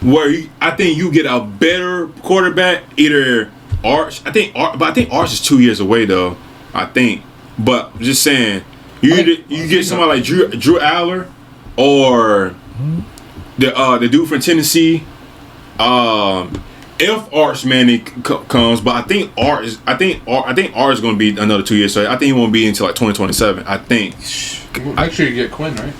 where I think you get a better quarterback, either Arch. But I think Arch is 2 years away though. I think, but I'm just saying, you get somebody like Drew Aller or the dude from Tennessee. If Arch Manning comes, but I think Arch is going to be another 2 years. So I think he won't be until like 2027. I think. Actually, you get Quinn, right?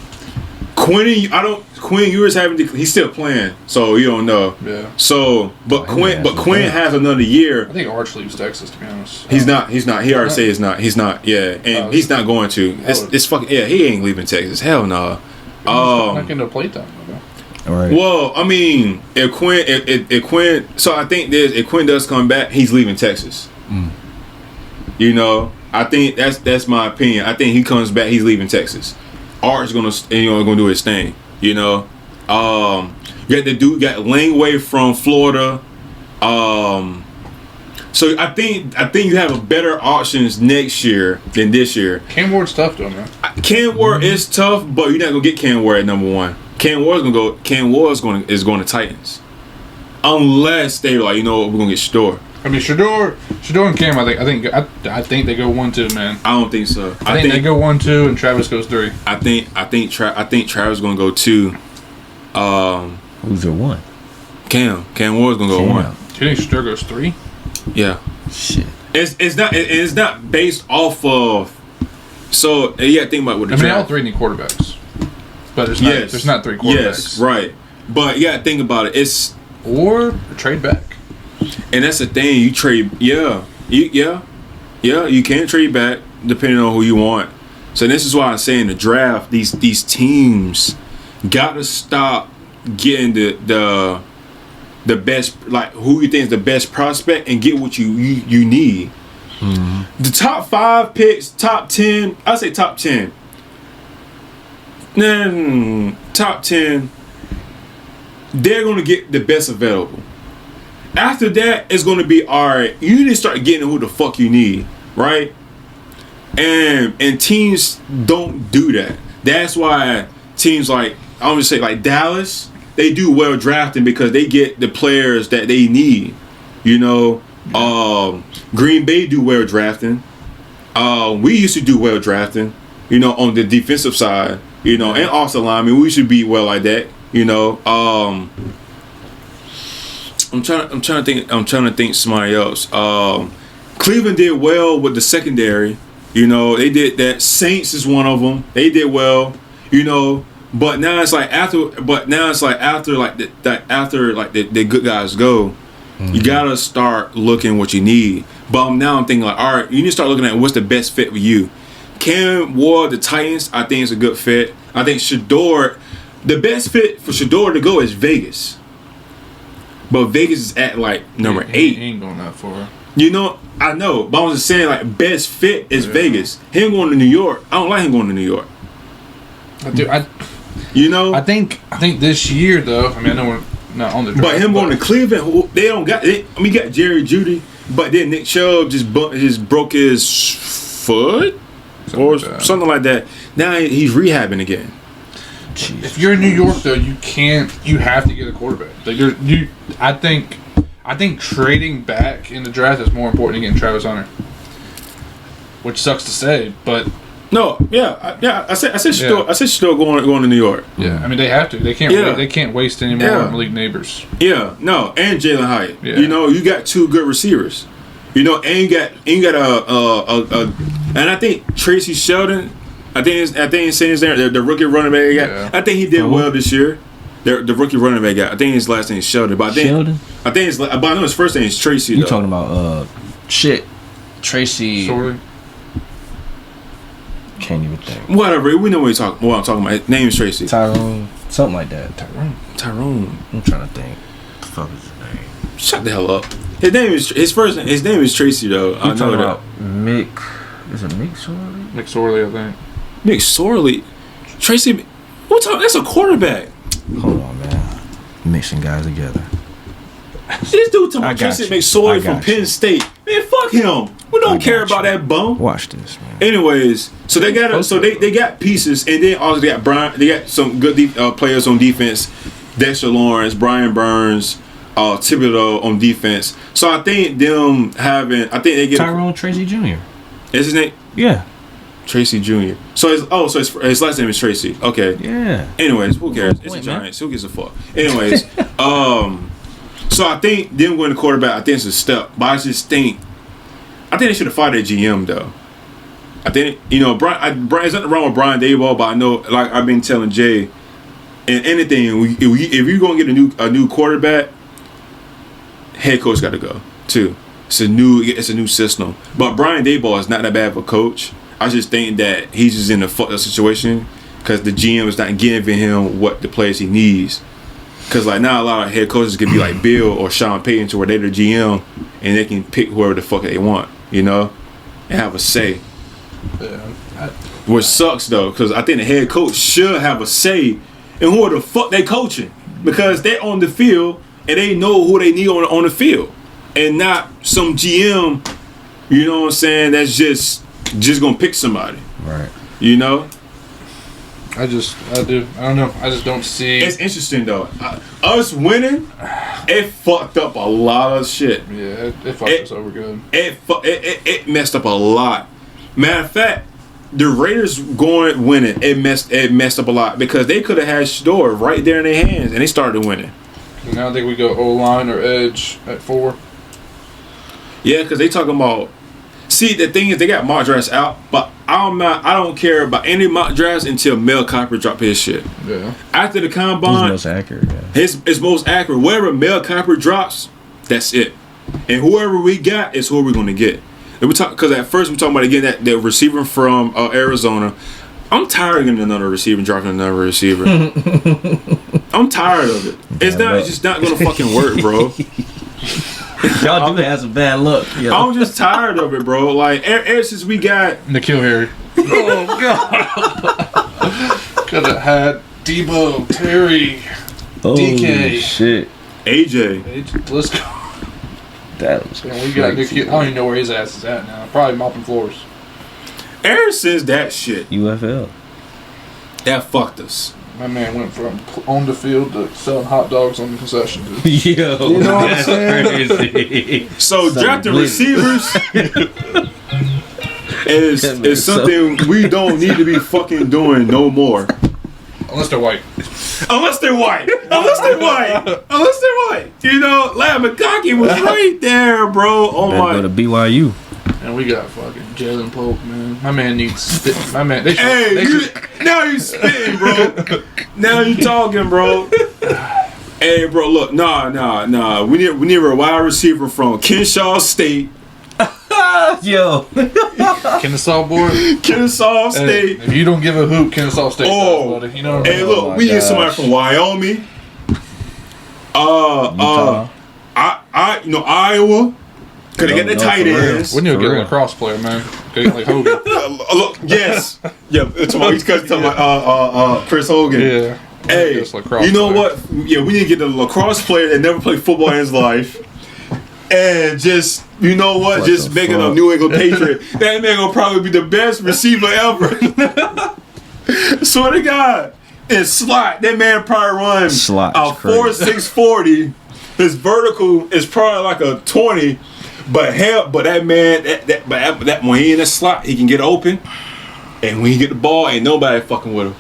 Quinn Ewers he's still playing, so you don't know. Yeah. So, but Quinn has another year. I think Arch leaves Texas, to be honest. He's not. He already said he's not. He's not. Yeah, and he's not going to. It's fucking. Yeah, he ain't leaving Texas. Hell no. Not getting to play time. All right. Well, I mean, if Quinn, so I think if Quinn does come back, he's leaving Texas. You know, I think that's my opinion. I think he comes back, he's leaving Texas. Art's gonna do his thing. You know, you got the dude got Langway from Florida. So I think you have better options next year than this year. Cam Ward's tough though, man. Cam Ward is tough, but you're not gonna get Cam Ward at number one. Cam Ward is going to Titans, unless they like, you know what, we're gonna get Shador. I mean, Shador and Cam. I think they go 1-2, man. I don't think so. I think they go 1-2 and Travis goes 3. I think Travis gonna go 2. Who's your 1? Cam Ward's gonna go 1. Do you think Shador goes 3? Yeah. Shit. It's not based off of. So you gotta think about what the all 3 need quarterbacks, but there's not 3 quarterbacks. Yes, right. But you gotta think about it. Or trade back. And that's the thing. You trade. You can trade back depending on who you want. So this is why I'm saying the draft. These teams gotta stop getting the best, like who you think is the best prospect, and get what you need. Mm-hmm. The top 5 picks, top 10. I say top 10. Top 10. They're gonna get the best available. After that, it's gonna be alright. You need to start getting who the fuck you need, right? And teams don't do that. That's why teams like, I'm gonna say like Dallas, they do well drafting because they get the players that they need. You know, Green Bay do well drafting. We used to do well drafting. You know, on the defensive side. You know, and also linemen, we should be well like that. You know, I'm trying to think somebody else. Cleveland did well with the secondary. You know, they did that. Saints is one of them. They did well. You know, but now it's like after the good guys go, you gotta start looking what you need. But now I'm thinking like, all right, you need to start looking at what's the best fit for you. Cam Ward, the Titans, I think is a good fit. I think Shador, the best fit for Shador to go is Vegas. But Vegas is at like number 8. He ain't going that far. You know, I know, but I was just saying like best fit is Vegas. Him going to New York, I don't like him going to New York. I think this year though. I mean, I know we're not on the draft, but him going to Cleveland, they don't got. You got Jerry Jeudy, but then Nick Chubb just broke his foot something like that. Now he's rehabbing again. Jeez. If you're in New York though, you have to get a quarterback. Like I think trading back in the draft is more important than getting Travis Hunter. Which sucks to say, but no, I said still going to New York. Yeah, I mean they have to. They can't waste any more Malik Neighbors. Yeah, no, and Jalen Hyatt. Yeah. You know, you got 2 good receivers. You know, and you got and I think Tracy Sheldon. I think it's saying his name, the rookie running back guy. Yeah. I think he did well this year. The rookie running back guy. I think his last name is Sheldon. But I know his first name is Tracy. You talking about Tracy? Sorry. Can't even think. Whatever. We know what I'm talking about. His name is Tracy. Tyrone, something like that. Tyrone. I'm trying to think. What the fuck is his name? Shut the hell up. His name is Tracy though. I know that. Mick. Is it Mick Sorley? Mick Sorley, I think. Mick Sorley. Tracy. That's a quarterback. Hold on, man. Mixing guys together. This dude talking about Tracy McSorley from Penn State. Man, fuck him. We don't care about that bum. Watch this, man. Anyways, so they got pieces, and then also they got some good players on defense. Dexter Lawrence, Brian Burns, Thibodeau on defense. So I think they get Tyrone Tracy Jr. Is his name? Yeah. Tracy Jr. So his last name is Tracy. Okay. Yeah. Anyways, who cares? It's a Giants. Who gives a fuck? Anyways, so I think them going to quarterback, I think it's a step. But I think they should have fired their GM though. I think Brian. There's nothing wrong with Brian Daboll, but I know, like I've been telling Jay, And anything, if you're gonna get a new quarterback, head coach got to go too. It's a new system. But Brian Daboll is not that bad of a coach. I just think that he's just in a fucked up situation because the GM is not giving him what the players he needs. Because like now a lot of head coaches can be like Bill or Sean Payton, to where they're the GM and they can pick whoever the fuck they want, you know, and have a say. Yeah. Which sucks though, because I think the head coach should have a say in who the fuck they coaching, because they're on the field and they know who they need on the field, and not some GM, you know what I'm saying, that's just gonna pick somebody. Right. You know? I don't know. I just don't see. It's interesting though. Us winning, it fucked up a lot of shit. Yeah, it fucked us over good. It messed up a lot. Matter of fact, the Raiders winning, it messed up a lot, because they could have had Shador right there in their hands and they started winning. Now I think we go O-line or edge at 4. Yeah, because they talking about. See, the thing is, they got mock drafts out, but I don't care about any mock drafts until Mel Kiper drop his shit. Yeah. After the combine, He's most accurate. Yeah. his most accurate. Wherever Mel Kiper drops, that's it. And whoever we got is who we're gonna get. Because at first we're talking about again that receiver from Arizona. I'm tired of getting another receiver, dropping another receiver. I'm tired of it. It's just not gonna fucking work, bro. Y'all do have some bad luck. Yo. I'm just tired of it, bro. Like ever since we got Nikhil Harry. Oh god. Could have had Debo, Terry, Oh DK. shit. AJ. Let's go. That was We got Nikhil. I don't even know where his ass is at now. Probably mopping floors. Ever since that shit, UFL. that fucked us. My man went from on the field to selling hot dogs on the concession. Dude. Yo, You know what I'm that's crazy. So drafting receivers is something we don't need to be fucking doing no more. Unless they're white. Unless they're white. Unless they're white. You know, Larry McConkey was right there, bro. Oh Better go to my. BYU. And we got fucking Jalen Pope, man. My man needs spit. My man. They should, Hey, now you spitting, bro. Now you talking, bro. Hey, bro, look, nah. We need a wide receiver from Kennesaw State. Yo. Kennesaw boy. Kennesaw Hey, State. if you don't give a hoop, Kennesaw State. Oh. Buddy. You know what I Hey, mean? look, Oh my we need somebody gosh. from Wyoming. Utah. Iowa. Could they get the No, tight for real. ends? We need to For get a real. lacrosse player, man. Get like Hogan. Look, yes. Yeah, it's talking about Chris Hogan. Yeah. Hey, Just lacrosse you know player. what? Yeah, we need to get a lacrosse player that never played football in his life. And just, you know what? What Just the making a fuck? New England Patriot. That man gonna probably be the best receiver ever. Swear to God. And slot, that man probably runs Slot a is crazy. 4.6 40. His vertical is probably like a 20. But that man, that when he in the slot, he can get open. And when he get the ball, ain't nobody fucking with him.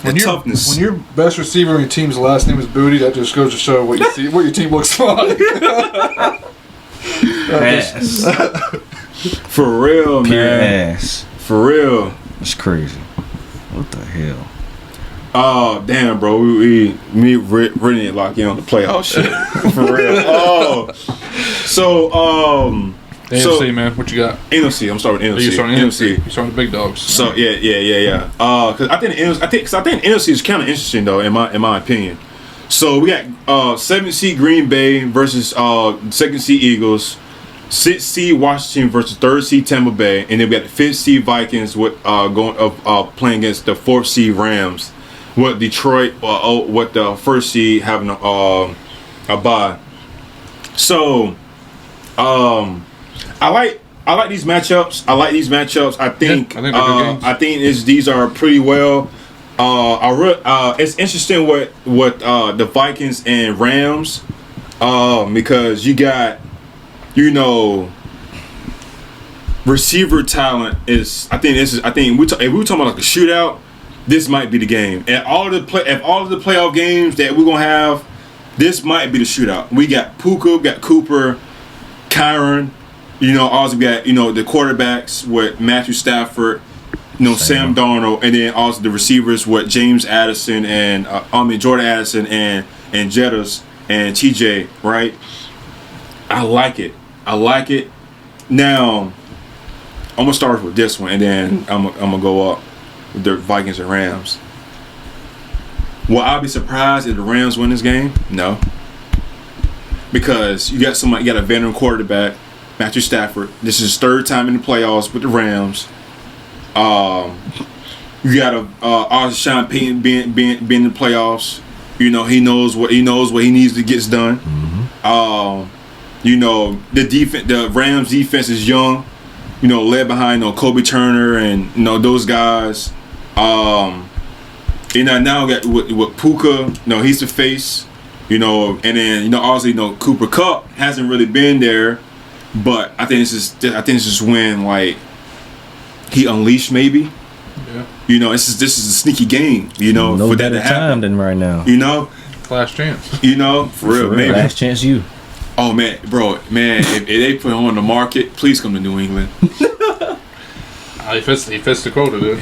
When The your- toughness. When your best receiver on your team's last name is Booty, that just goes to show what your team looks like. Ass. For real, Pure man. ass. For real. It's crazy. What the hell? Oh, damn, bro. Me really need to lock in on the playoff shit. For real. Oh. So, AFC, man. What you got? NFC. I'm starting with Oh, you NFC. starting NFC. You starting the big dogs. So, yeah. Because I think the NFC is kind of interesting, though, in my opinion. So, we got 7th seed Green Bay versus 2nd seed Eagles. 6th seed Washington versus 3rd seed Tampa Bay, and then we got the 5th seed Vikings with playing against the 4th seed Rams, with Detroit with the 1st seed having a bye. So, I like these matchups. I think Yeah, I think they're good games. these are pretty well. It's interesting what the Vikings and Rams, because you got. You know, receiver talent is. I think if we're talking about like a shootout, this might be the game. And all of the playoff games that we're gonna have, this might be the shootout. We got Puka, we got Cooper, Kyron. You know, also we got the quarterbacks with Matthew Stafford Sam Darnold, and then also the receivers with James Addison and Jordan Addison and Jettas and TJ, right? I like it. Now, I'm gonna start with this one, and then I'm gonna go up with the Vikings and Rams. Will I be surprised if the Rams win this game? No, because you got a veteran quarterback, Matthew Stafford. This is his third time in the playoffs with the Rams. You got Sean Payton being in the playoffs. You know, he knows what he needs to get done. Mm-hmm. You know, the Rams defense is young. You know, led behind Kobe Turner and those guys. You know, now we got with Puka. He's the face. And then obviously Cooper Kupp hasn't really been there, but I think this is when like he unleashed maybe. Yeah. This is a sneaky game. No for that better to happen. time than right now. Last chance. For real, maybe. Last chance, you. Oh man, if they put him on the market, please come to New England. He fits the quota, dude.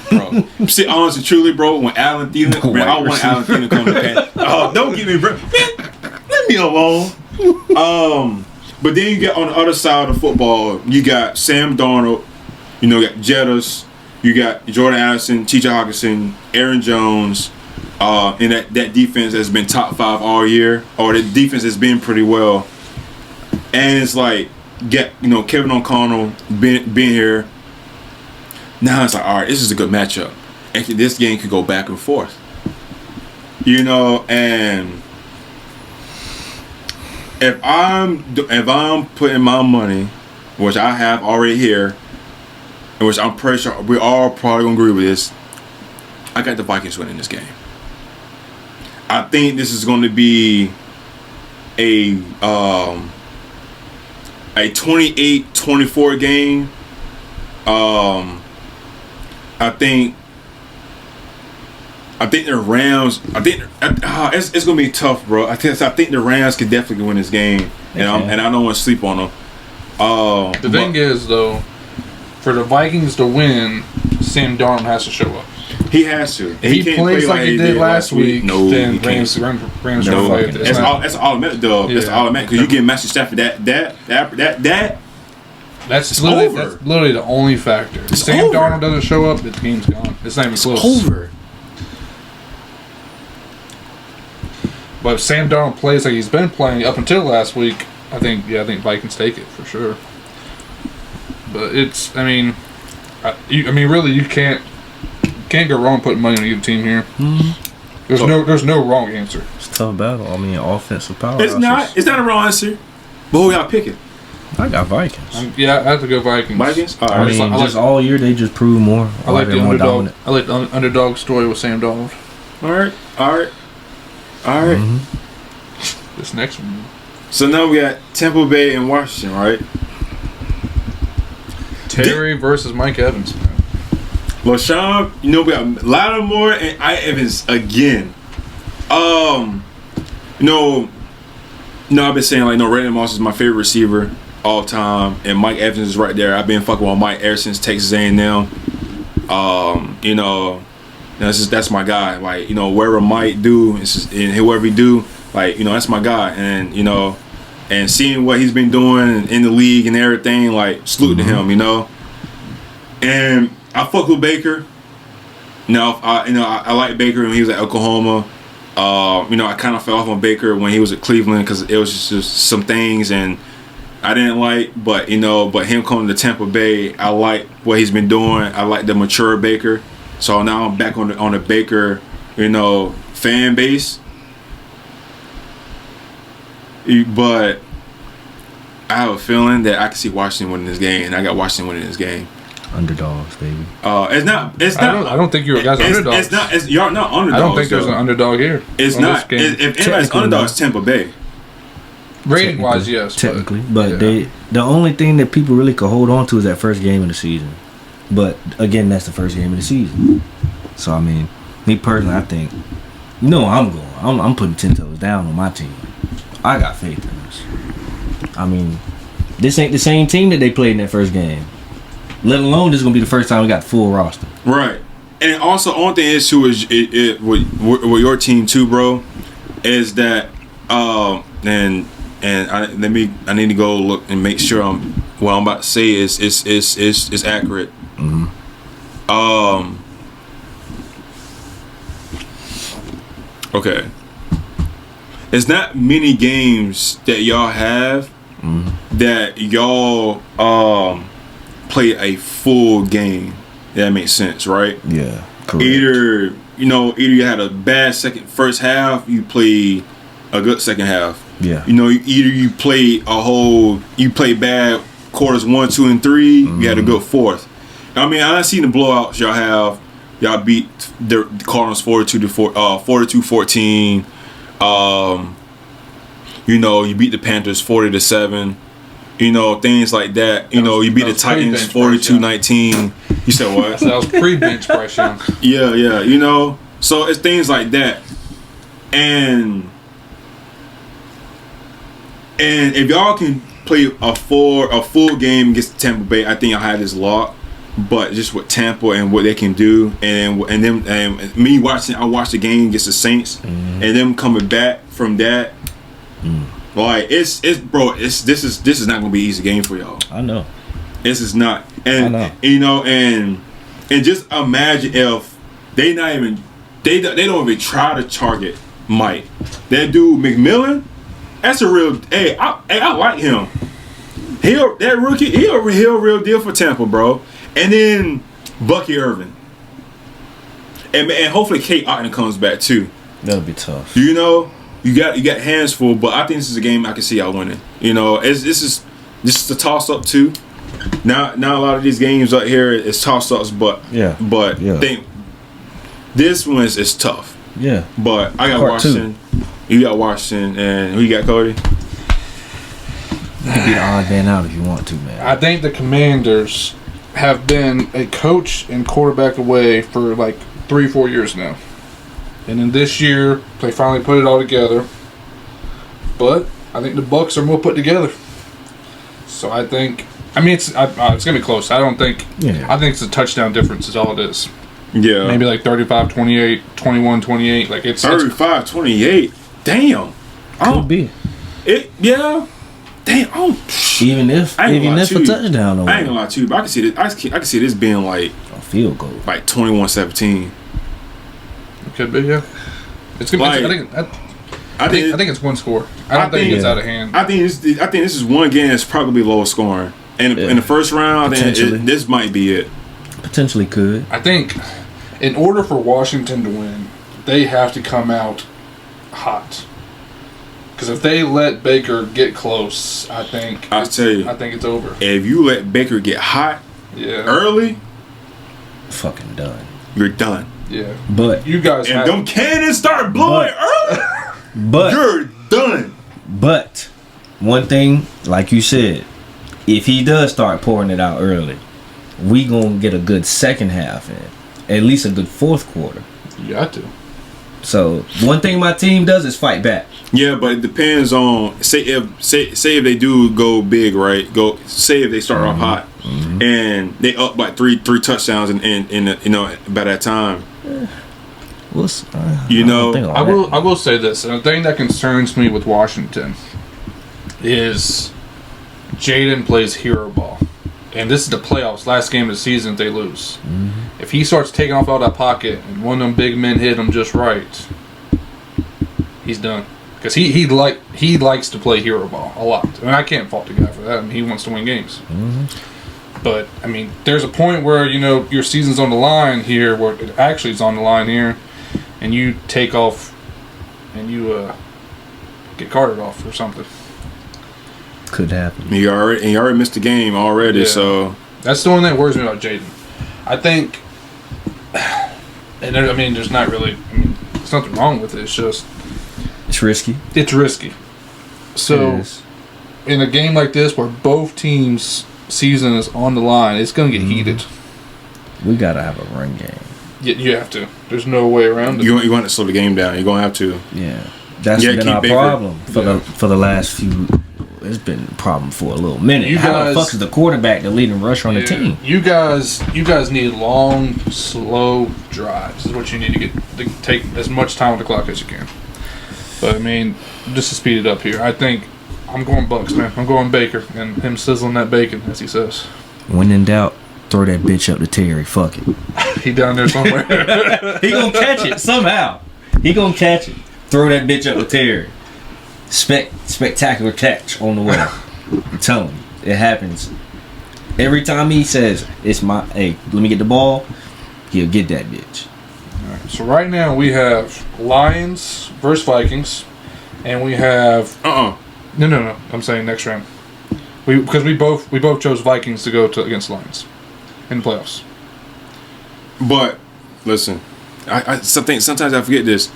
Bro. See, honestly, truly, bro, when Alan Thielen, man, I want Alan Thielen to come to Penn. Oh, don't get me, bro. Man, let me alone. But then you get on the other side of football, you got Sam Darnold, you got Jettas, you got Jordan Addison, T.J. Hawkinson, Aaron Jones, and that defense has been top 5 all year, or the defense has been pretty well. And it's like, Kevin O'Connell being here. Now it's like, all right, this is a good matchup. Actually, this game could go back and forth. And if I'm putting my money, which I have already here, and which I'm pretty sure we all probably gonna agree with this, I got the Vikings winning this game. I think this is going to be a 28-24 game. I think the Rams. It's gonna be tough, bro. I think the Rams could definitely win this game, and I don't want to sleep on them. The thing is, though, for the Vikings to win, Sam Darnold has to show up. He has to. If he plays like he did last week, then Rams don't play it. That's automatic, though. That's automatic because you get Matthew Stafford. That's literally the only factor. If Sam Darnold doesn't show up, the game's gone. It's not even close. Over. But if Sam Darnold plays like he's been playing up until last week, I think Vikings take it for sure. But really, you can't go wrong putting money on either team here. Mm-hmm. There's no wrong answer. It's a tough battle. Offensive power. It's not a wrong answer. But who y'all picking? I got Vikings. I have to go Vikings. Vikings? All year they just prove more. I like the underdog. Dominant. I like the underdog story with Sam Darnold. All right. Mm-hmm. This next one. So now we got Tampa Bay and Washington, right? Terry versus Mike Evans. LaShawn, we got Lattimore and Evans again. I've been saying Randy Moss is my favorite receiver all time, and Mike Evans is right there. I've been fucking with Mike ever since Texas A&M. That's my guy. Wherever Mike do, and whoever he do, that's my guy. And and seeing what he's been doing in the league and everything, salute to him. And I fuck with Baker. I like Baker when he was at Oklahoma. I kind of fell off on Baker when he was at Cleveland because it was just some things and I didn't like. But him coming to Tampa Bay, I like what he's been doing. I like the mature Baker. So now I'm back on the Baker, fan base. But I have a feeling that I can see Washington winning this game, and I got Washington winning this game. Underdogs, baby. It's not. I don't think you guys are underdogs. Y'all not underdogs. I don't think there's an underdog here. It's not. If anybody's underdogs, Tampa Bay. Rating wise, yes. Technically, but the only thing that people really could hold on to is that first game of the season. But again, that's the first game of the season. So me personally, I think, I'm going. I'm putting 10 toes down on my team. I got faith in this. This ain't the same team that they played in that first game. Let alone this is gonna be the first time we got the full roster. Right. And also, only thing is too is it with your team too, bro, is that and I need to go look and make sure what I'm about to say is accurate. Okay. It's not many games that y'all have that y'all play a full game. That makes sense, right? Yeah. Correct. Either you had a bad first half, you played a good second half. Yeah. Either you played bad quarters 1, 2, and 3. You had a good fourth. I mean, I seen the blowouts y'all have. Y'all beat the Cardinals 42-14. You beat the Panthers 40-7. Things like that. You beat the Titans 42-19. You said what? That was pre-bench Bryce Young. Yeah. So it's things like that. And if y'all can play a full game against Tampa Bay, I think y'all had this lock. But just with Tampa and what they can do, and me watching, I watched the game against the Saints, and them coming back from that. Like this is not gonna be an easy game for y'all. I know. This is not, and I know. And just imagine if they don't even try to target Mike. That dude McMillan, that's a real. Hey, I like him. That rookie, he a real deal for Tampa, bro. And then Bucky Irvin, and hopefully Kate Otten comes back too. That'll be tough. You got hands full, but I think this is a game I can see y'all winning. This is a toss up too. Now a lot of these games out here is toss ups, but I think this one is tough. Yeah. But I got Washington. You got Washington, and who you got, Cody? You can be the odd man out if you want to, man. I think the Commanders have been a coach and quarterback away for like 3-4 years now. And then this year, they finally put it all together. But I think the Bucs are more put together. So I think, it's going to be close. I think it's a touchdown difference is all it is. Yeah. Maybe like 35-28, 21-28. Like it's 35-28. Damn. Could be. Yeah. Damn. Oh. Even if a touchdown. I ain't gonna lie to you, but I can see this. I can see this being like a field goal, like 21-17. It could be, yeah. It's gonna be. I think it's one score. I don't think it's out of hand. I think this is one game that's probably lower scoring. And in the first round, I think this might be it. Potentially could. I think in order for Washington to win, they have to come out hot. Because if they let Baker get close, I think it's over. If you let Baker get hot early, fucking done. You're done. Yeah. But you guys if them cannons start blowing early, but you're done. But one thing, like you said, if he does start pouring it out early, we gonna get a good second half in. At least a good fourth quarter. You got to. So one thing my team does is fight back. Yeah, but it depends on say if they do go big, right? Say if they start off hot and they up by three touchdowns in by that time. I will say this. And the thing that concerns me with Washington is Jaden plays hero ball. And this is the playoffs, last game of the season if they lose. Mm-hmm. If he starts taking off out of that pocket and one of them big men hit him just right, he's done. Because he likes to play hero ball a lot. I mean, I can't fault the guy for that. I mean, he wants to win games. Mm-hmm. But, I mean, there's a point where, your season's on the line here, where it actually is on the line here, and you take off and you get carted off or something. Could happen. You already missed the game already, so that's the one that worries me about Jaden. I think, and there's not really. There's nothing wrong with it. It's just it's risky. It's risky. So, in a game like this where both teams' season is on the line, it's going to get heated. We gotta have a run game. You have to. There's no way around it. You want to slow the game down. You're going to have to. Yeah, that's been our problem for the last few. it's been a problem for a little minute. You How guys- the fuck is the quarterback the leading rusher on the team? You guys need long, slow drives. Is what you need to take as much time on the clock as you can. But I mean, just to speed it up here, I think I'm going Bucks, man. I'm going Baker and him sizzling that bacon, as he says. When in doubt, throw that bitch up to Terry. Fuck it. He down there somewhere. He gonna catch it somehow. He gonna catch it. Throw that bitch up to Terry. Spectacular catch on the way. I'm telling you, it happens. Every time he says, it's my, hey, let me get the ball, he'll get that bitch. So right now we have Lions versus Vikings, and we have No. I'm saying next round. Because we both chose Vikings to go against Lions in the playoffs. But listen, I sometimes I forget this.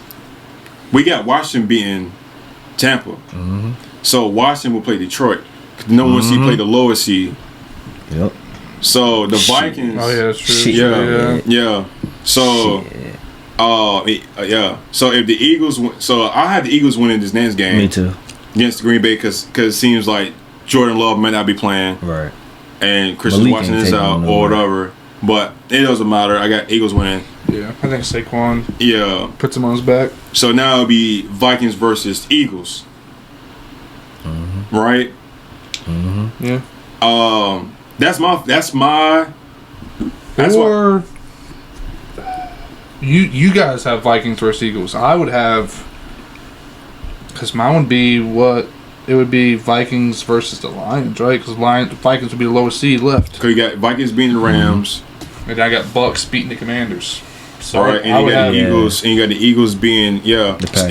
We got Washington beating Tampa, so Washington will play Detroit. No one see play the lower seed. Yep. So the Vikings. Oh yeah, that's true. Shit. Yeah. So. Shit. Yeah. So if the Eagles, so I had the Eagles winning this next game. Me too. Against Green Bay, because it seems like Jordan Love might not be playing, Right. and Christian Malik Watson ain't is taking out him or nowhere. whatever. But it doesn't matter. I got Eagles winning. Yeah, I think Saquon Yeah. puts him on his back. So now it'll be Vikings versus Eagles. Right. Yeah. That's my. That's Or you guys have Vikings versus Eagles. I would have, because mine would be it would be Vikings versus the Lions, right? Because Vikings would be the lowest seed left, Cause you got Vikings beating the Rams, and I got Bucks beating the Commanders. So all right, and I you would got have the Eagles, and you got the Eagles being The Packers.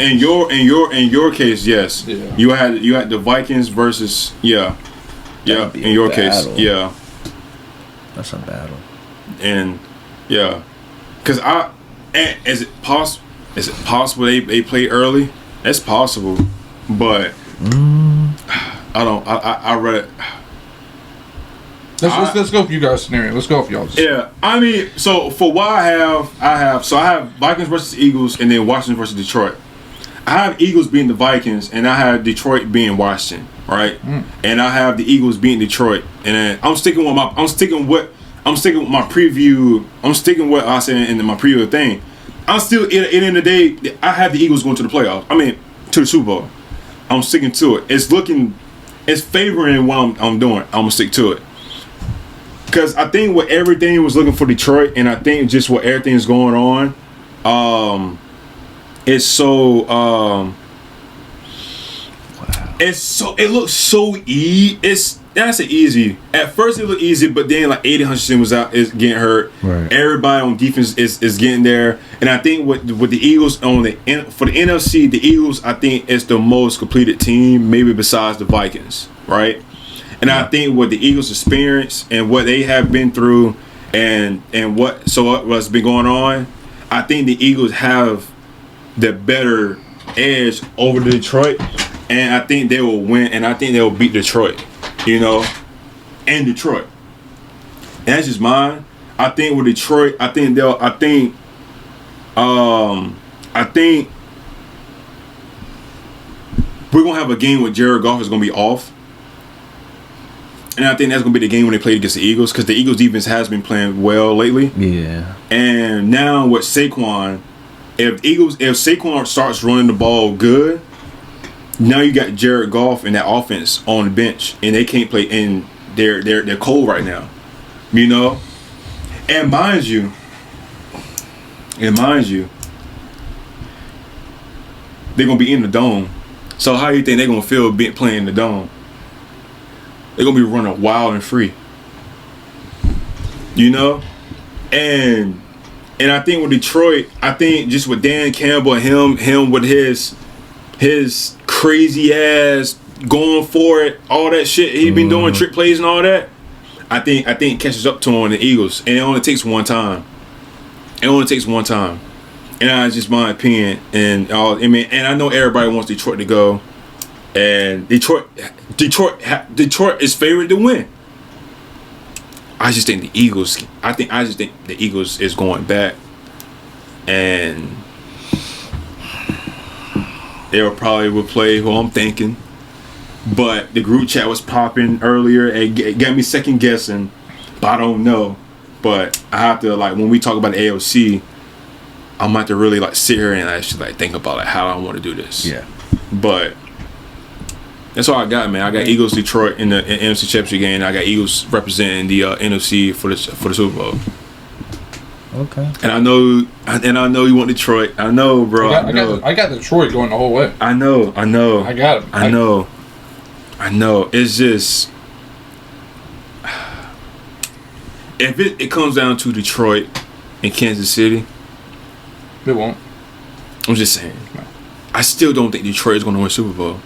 In your case, yes, Yeah. you had the Vikings versus That'd be in a your case, battle. yeah, That's a battle. and yeah, cause is it possible they play early? It's possible, but I read. Let's go for you guys' scenario. Let's go for y'all. Yeah, I mean, so for what I have Vikings versus Eagles, and then Washington versus Detroit. I have Eagles beating the Vikings, and I have Detroit beating Washington, right? And I have the Eagles beating Detroit, and then I'm sticking with my preview. I'm sticking with what I said in my preview thing. I'm still at the end of the day, I have the Eagles going to the playoffs. I mean, to the Super Bowl. I'm sticking to it. It's favoring what I'm doing. I'm gonna stick to it. Because I think what everything was looking for Detroit, and I think just what everything's going on, it's so it looks so easy. That's easy. At first it looked easy, but then like Aiden Hutchinson is getting hurt. Right. Everybody on defense is getting there, and I think with the Eagles for the NFC, the Eagles I think is the most completed team, maybe besides the Vikings, right? And I think what the Eagles experience and what they have been through, and what's been going on, I think the Eagles have the better edge over the Detroit, and I think they will win, and I think they will beat Detroit, and Detroit. And that's just mine. I think with Detroit, I think we're gonna have a game where Jared Goff is gonna be off. And I think that's going to be the game when they play against the Eagles, because the Eagles defense has been playing well lately. Yeah. And now with Saquon, if Saquon starts running the ball good, now you got Jared Goff and that offense on the bench, and they can't play. And they're cold right now, And mind you, they're gonna be in the dome. So how do you think they're gonna feel playing in the dome? They're gonna be running wild and free, and I think with Detroit, I think just with Dan Campbell and him with his crazy ass going for it, all that shit he been doing, trick plays and all that. I think it catches up to him on the Eagles, and it only takes one time. And that's just my opinion. And and I know everybody wants Detroit to go. And Detroit is favored to win. I just think the Eagles is going back, and they will play who I'm thinking. but the group chat was popping earlier and got me second guessing. But I don't know. But I have to, like, when we talk about the AFC, I'm gonna have to really like sit here and actually like think about like how I want to do this. Yeah. But that's all I got, man. I got Eagles Detroit in the NFC Championship game. I got Eagles representing the NFC for the Super Bowl. Okay. And I know you want Detroit. I know, bro. I got Detroit going the whole way. I know. I got him. I know. It's just if it comes down to Detroit and Kansas City, it won't. I'm just saying. No. I still don't think Detroit is going to win Super Bowl.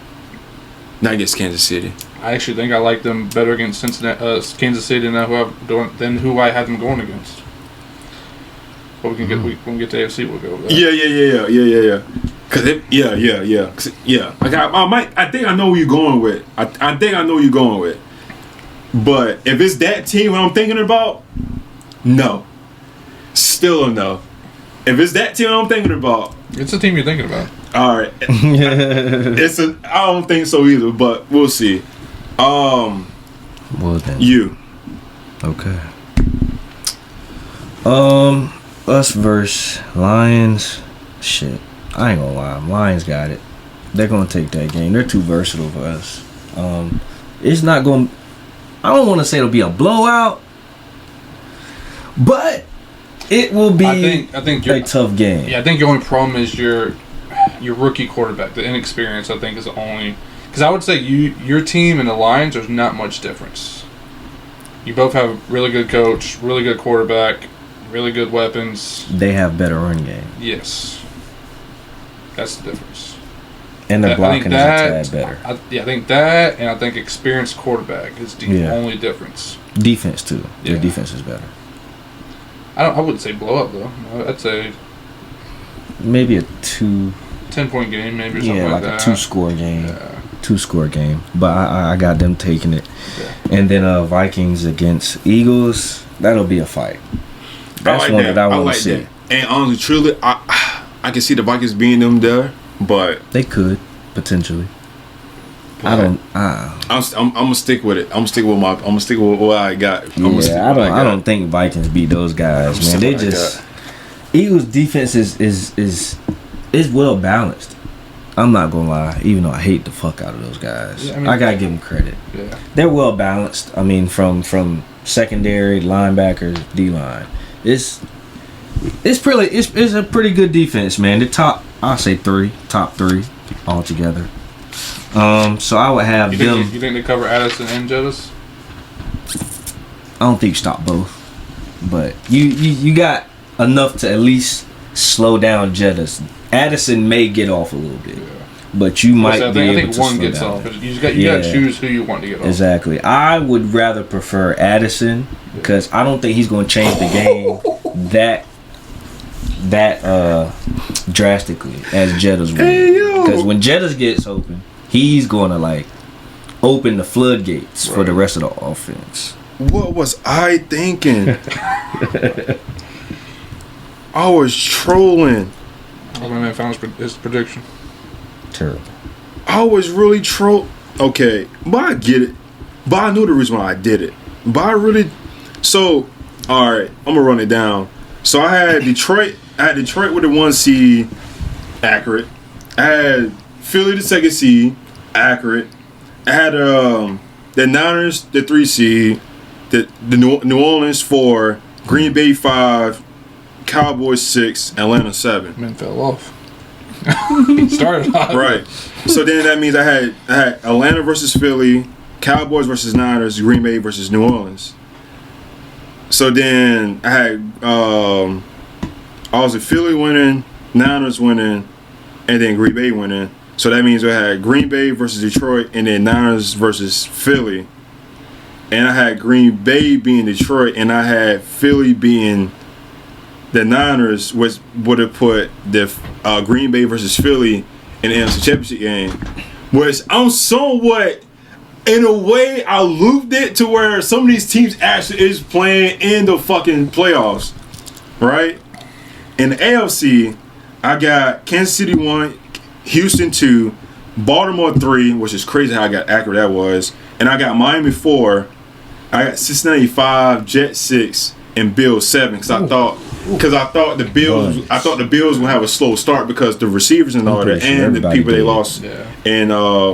Not against Kansas City. I actually think I like them better against Kansas City than who I have them going against. But we can get when we get to AFC, we'll go over that. Yeah. Cause I think I know where you're going with. I think I know where you're going with. But if it's that team I'm thinking about, no. Still a no. If it's that team I'm thinking about, it's the team you're thinking about. All right. I don't think so either, but we'll see. Well then. You. Okay. Us versus Lions. Shit. I ain't gonna lie. Lions got it. They're gonna take that game. They're too versatile for us. It's not gonna. I don't want to say it'll be a blowout, but it will be. I think a tough game. Yeah, I think the only problem is your rookie quarterback. The inexperience, I think, is the only. Because I would say your team and the Lions, there's not much difference. You both have a really good coach, really good quarterback, really good weapons. They have better run game. Yes, that's the difference. And their blocking is a tad better. I think that, and I think experienced quarterback is the only difference. Defense too. Their defense is better. I wouldn't say blow up though. I'd say maybe a 10-point game, maybe or something like that. Yeah, like a 2-score game. Yeah. 2-score game. But I got them taking it. Yeah. And then Vikings against Eagles. That'll be a fight. That's one that I want to see. That. And honestly, truly, I can see the Vikings being them there. But they could potentially. I'm gonna stick with it. I'm gonna stick with what I got. I don't think Vikings beat those guys, man. They just Eagles defense is well balanced. I'm not gonna lie, even though I hate the fuck out of those guys. Yeah, I gotta give them credit. Yeah. They're well balanced. I mean, from secondary, linebackers, D-line. It's a pretty good defense, man. The top 3 altogether. So I would have them. You think they cover Addison and Jettis? I don't think you stop both, but you got enough to at least slow down Jettis. Addison may get off a little bit, but you might be able to one gets off. You got to choose who you want to get off. Exactly. I would rather prefer Addison because I don't think he's going to change the game that drastically as Jettis will. Because when Jettis gets open, he's going to like open the floodgates for the rest of the offense. What was I thinking? I was trolling. Oh, my man found his prediction. Terrible. I was really Okay, but I get it. But I knew the reason why I did it. But I really. So, all right, I'm gonna run it down. So I had Detroit. With the 1 seed, accurate. I had Philly the 2nd seed, accurate. I had the Niners the 3 seed, the New Orleans 4, Green Bay 5, Cowboys 6, Atlanta 7. Man fell off. Started off right. So then that means I had Atlanta versus Philly, Cowboys versus Niners, Green Bay versus New Orleans. So then I had I was at Philly winning, Niners winning, and then Green Bay winning. So that means I had Green Bay versus Detroit, and then Niners versus Philly. And I had Green Bay being Detroit, and I had Philly being the Niners, which would have put the Green Bay versus Philly in the NFC Championship game. Which I'm somewhat, in a way, I looped it to where some of these teams actually is playing in the fucking playoffs, right? In the AFC, I got Kansas City 1, Houston 2, Baltimore 3, which is crazy how accurate that was, and I got Miami 4. I got Cincinnati 5, Jets 6, and Bills 7 because I thought the Bills would have a slow start because the receivers and all that, and the people they lost. Yeah. And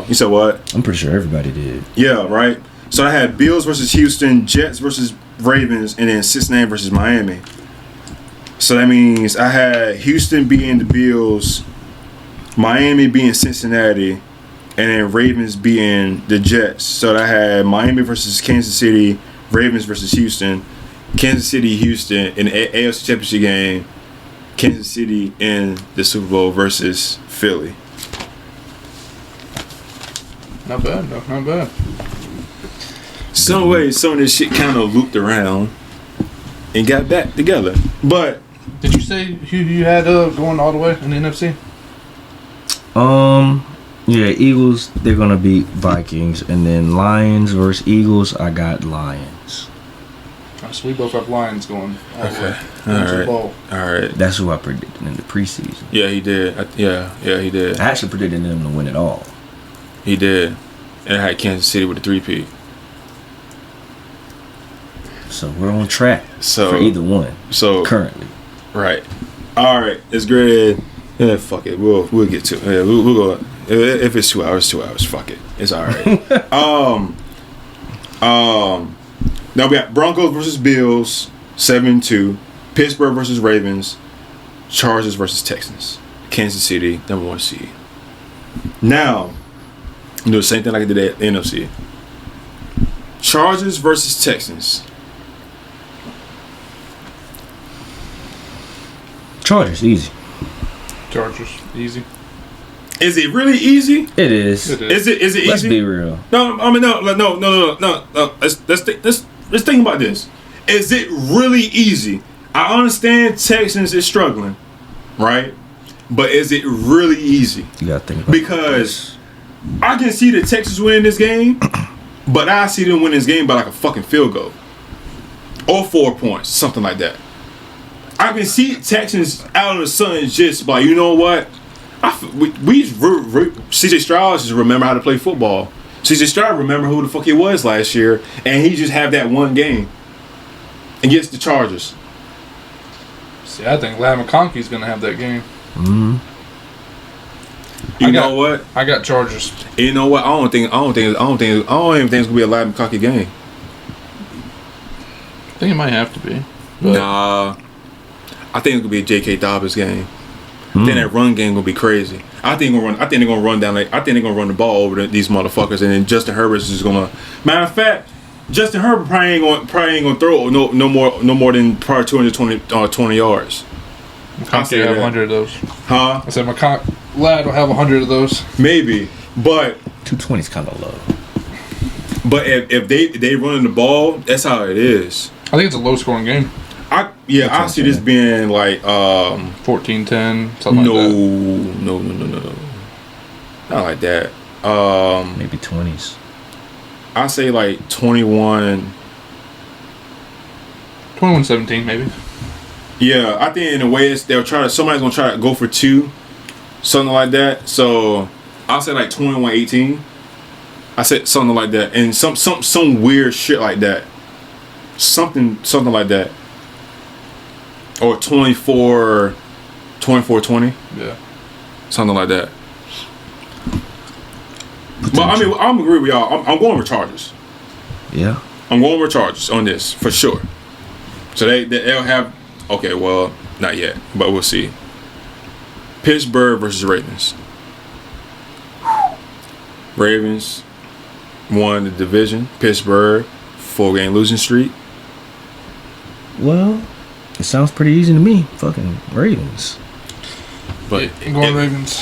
you said what? I'm pretty sure everybody did. Yeah, right. So I had Bills versus Houston, Jets versus Ravens, and then Cincinnati versus Miami. So that means I had Houston beating the Bills, Miami beating Cincinnati, and then Ravens beating the Jets. So I had Miami versus Kansas City, Ravens versus Houston, Kansas City, Houston in the AFC Championship game, Kansas City in the Super Bowl versus Philly. Not bad, no, not bad. Some way, some of this shit kind of looped around and got back together. But Did you say who you had going all the way in the NFC? Yeah, Eagles, they're gonna beat Vikings, and then Lions versus Eagles, I got Lions. So we both have Lions going all the way. All right. That's who I predicted in the preseason. Yeah, he did. Yeah, he did. I actually predicted them to win it all. He did. And I had Kansas City with a 3-peat. So we're on track So for either one. So Currently. right. All right. It's great. Yeah, fuck it. We'll get to it. Yeah, we'll go. If it's 2 hours, 2 hours. Fuck it. It's all right. Now we got Broncos versus Bills, 7-2. Pittsburgh versus Ravens. Chargers versus Texans. Kansas City, number 1 seed. Now, do the same thing like I did at the NFC. Chargers versus Texans. Chargers, easy. Chargers, easy. Is it really easy? It is. It is. Is it Let's easy? be real. No, I mean no. Let's think about this. Is it really easy? I understand Texans is struggling, right? But is it really easy? You gotta think about Because I can see the Texans winning this game, but I see them winning this game by like a fucking field goal or 4 points, something like that. I can see Texans out of the sun just like, you know what? CJ Stroud just remember how to play football. CJ Stroud remember who the fuck he was last year, and he just have that one game against the Chargers. See, I think Ladd McConkey's going to have that game. Mm-hmm. You know what? I got Chargers. You know what? I don't even think it's gonna be a Ladd McConkey game. I think it might have to be. But Nah, I think it's gonna be a J.K. Dobbins game. Then that run game gonna be crazy. I think they're gonna run down. I think they're gonna run the ball over these motherfuckers, and then Justin Herbert's just gonna. Matter of fact, Justin Herbert probably ain't gonna throw no more than probably 220 yards. McConkey will have 100 of those. Huh? I said Ladd will have 100 of those. Maybe, but 220 is kind of low. But if they running the ball, that's how it is. I think it's a low scoring game. I see this being like 14-10, something like that. No, not like that. Maybe 20s. I say like 21. 21-17 maybe. Yeah, I think in a way somebody's gonna try to go for 2, something like that. So I'll say like 21-18. I said something like that, and some weird shit like that. Something like that. Or 24-20. Yeah. Something like that. But I mean, I'm agree with y'all. I'm going with Chargers. Yeah. I'm going with Chargers on this for sure. So they'll have. Okay, well, not yet, but we'll see. Pittsburgh versus Ravens. Ravens won the division. Pittsburgh 4-game losing streak. Well, it sounds pretty easy to me. Fucking Ravens. But I'm going Ravens.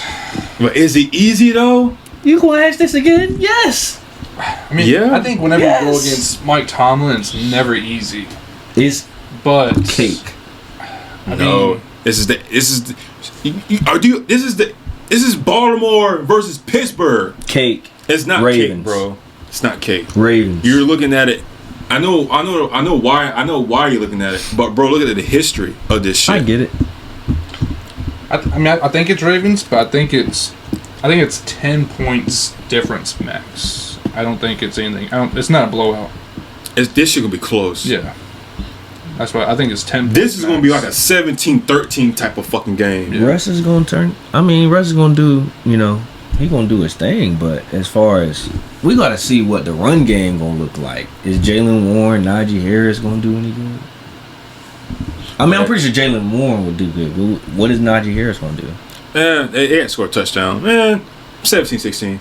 But is it easy though? You gonna ask this again? Yes. I mean, Yeah. I think whenever Yes. you go against Mike Tomlin, it's never easy. It's But cake. I No. mean, This is Baltimore versus Pittsburgh. Cake. It's not Ravens. cake, bro. It's not cake. Ravens. You're looking at it. I know why you're looking at it. But bro, look at the history of this shit. I get it. I think it's Ravens, but I think it's I think it's 10 points difference max. I don't think it's anything. It's not a blowout. This shit gonna be close. Yeah. That's why I think it's 10 This is gonna be like max. a 17-13 type of fucking game. Yeah. Russ is gonna turn. I mean, Russ is gonna do. You know, he gonna do his thing. But as far as we gotta see what the run game gonna look like. Is Jalen Warren, Najee Harris gonna do any good? I mean, I'm pretty sure Jalen Warren will do good. But what is Najee Harris gonna do? Man, they had scored a touchdown. Man, 17-16.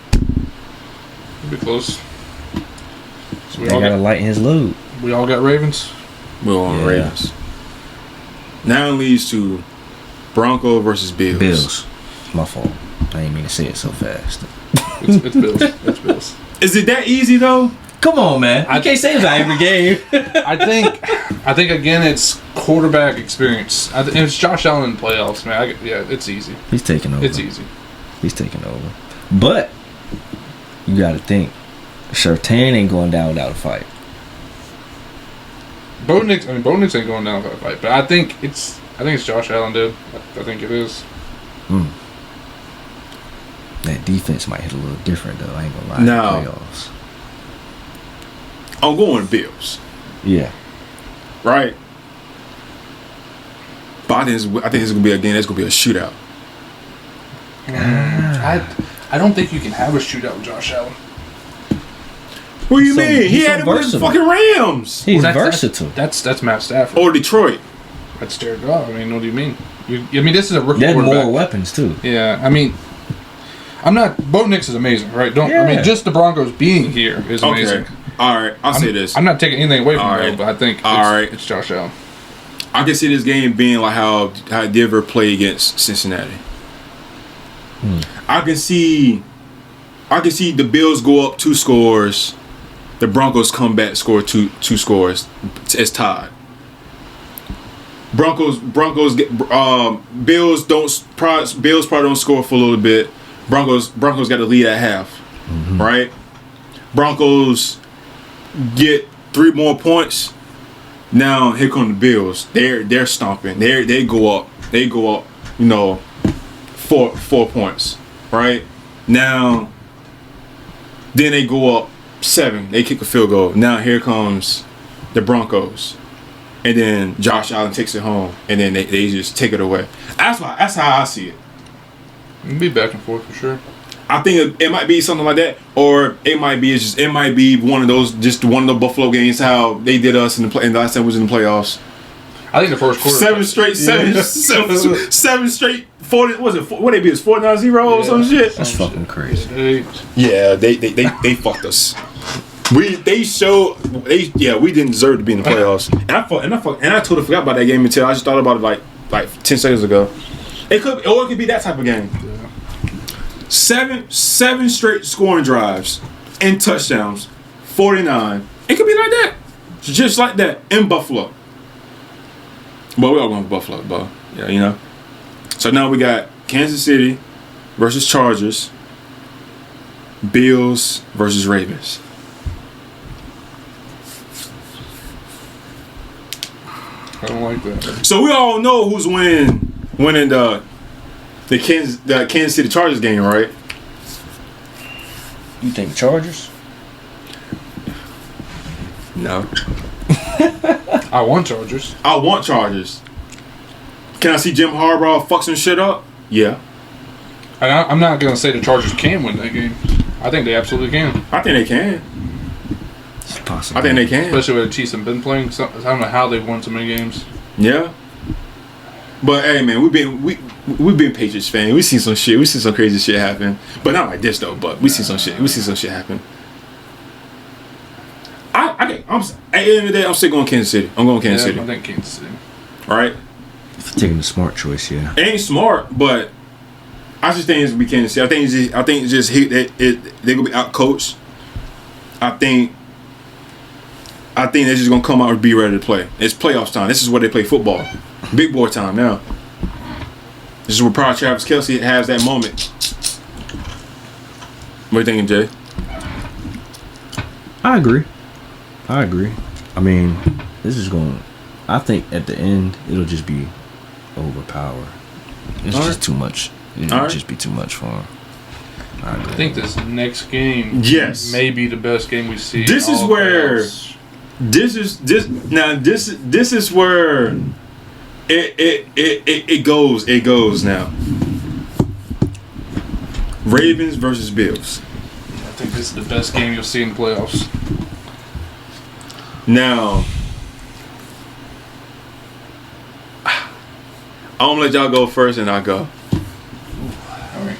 It'll be close. So They gotta lighten his load. we all got Ravens. We're on Yeah. Ravens. Now it leads to Bronco versus Bills. Bills. My fault. I didn't mean to say it so fast. It's Bills. It's Bills. Is it that easy though? Come on, man. I can't say that every game. I think again it's quarterback experience. And it's Josh Allen in playoffs, man. Yeah, it's easy. He's taking over. It's easy. He's taking over. But you gotta think, Surtain ain't going down without a fight. Bo Nix ain't going down without a fight, but I think it's Josh Allen, dude. I think it is. That defense might hit a little different though. I ain't gonna lie. No. In the playoffs. I'm going Bills. Yeah. Right? But I think it's gonna be a game that's gonna be a shootout. I don't think you can have a shootout with Josh Allen. What do you So, mean? He he's had so it with the versatile. fucking Rams. He's Well, versatile. That's Matt Stafford. Or Detroit. That's Jared Goff. I mean, what do you mean? I mean, this is a rookie They had quarterback. more weapons too. Yeah, I mean, I'm not. Bo Nix is amazing, right? I Yeah. mean, just the Broncos being here is amazing. Okay. Alright, I'll say this. I'm not taking anything away from All him, right. but I think All right. it's Josh Allen. I can see this game being like how Denver played against Cincinnati. I can see the Bills go up 2 scores. The Broncos come back, score two scores. It's tied. Broncos get Bills probably don't score for a little bit. Broncos got the lead at half, right? Broncos get 3 more points. Now here come the Bills. They're stomping. They go up. You know, 4 points, right? Now, then they go up 7. They kick a field goal. Now here comes the Broncos. And then Josh Allen takes it home, and then they just take it away. That's how I see it. It'll be back and forth for sure. I think it might be something like that, or it might be one of the Buffalo games how they did us in the last time we was in the playoffs. I think the first quarter. 7 straight 40. Was it? What they be? It's 49-0 or some shit. That's fucking crazy. Yeah, they fucked us. We didn't deserve to be in the playoffs. And I totally forgot about that game until I just thought about it like 10 seconds ago. It could be that type of game. 7 straight scoring drives and touchdowns, 49. It could be like that, just like that in Buffalo. But we all going to Buffalo, bro. Yeah, you know. So now we got Kansas City versus Chargers, Bills versus Ravens. I don't like that. So we all know who's winning the Kansas City Chargers game, right? You think Chargers? No. I want Chargers. I want Chargers. Can I see Jim Harbaugh fuck some shit up? Yeah. And I'm not gonna say the Chargers can win that game. I think they absolutely can. I think they can. It's possible. I think they can. Especially with the Chiefs have been playing. I don't know how they've won so many games. Yeah. But hey, man, we've been Patriots fans. We seen some shit. We seen some crazy shit happen. But not like this though. But we seen some shit. We seen some shit happen. At the end of the day, I'm still going Kansas City. I'm going Kansas City. I think Kansas City. Right? If you're taking the smart choice, yeah. It ain't smart, but I just think it's gonna be Kansas City. I think it's just hit they're gonna be out coached. I think they're just gonna come out and be ready to play. It's playoffs time. This is where they play football. Big boy time now. This is where probably Travis Kelce has that moment. What are you thinking, Jay? I agree. I mean, I think at the end, it'll just be overpower. It's All just right. too much. It'll All right. just be too much for him. I think this next game Yes. may be the best game we see. This in is all where playoffs. this is where it goes now. Ravens versus Bills. I think this is the best game you'll see in the playoffs. Now, I'm gonna let y'all go first, and I'll go. All right.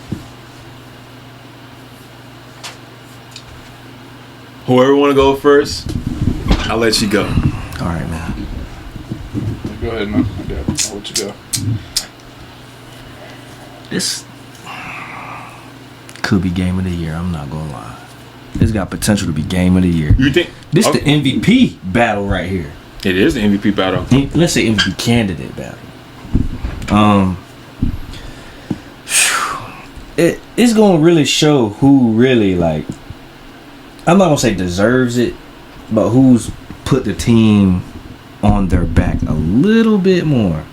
Whoever want to go first, I'll let you go. All right, man. Go ahead, man. I'll let you go. This could be game of the year. I'm not gonna lie. This got potential to be game of the year. You think This the MVP battle right here. it is the MVP battle? Let's say MVP candidate battle. It's gonna really show who really, like, I'm not gonna say deserves it, but who's put the team on their back a little bit more,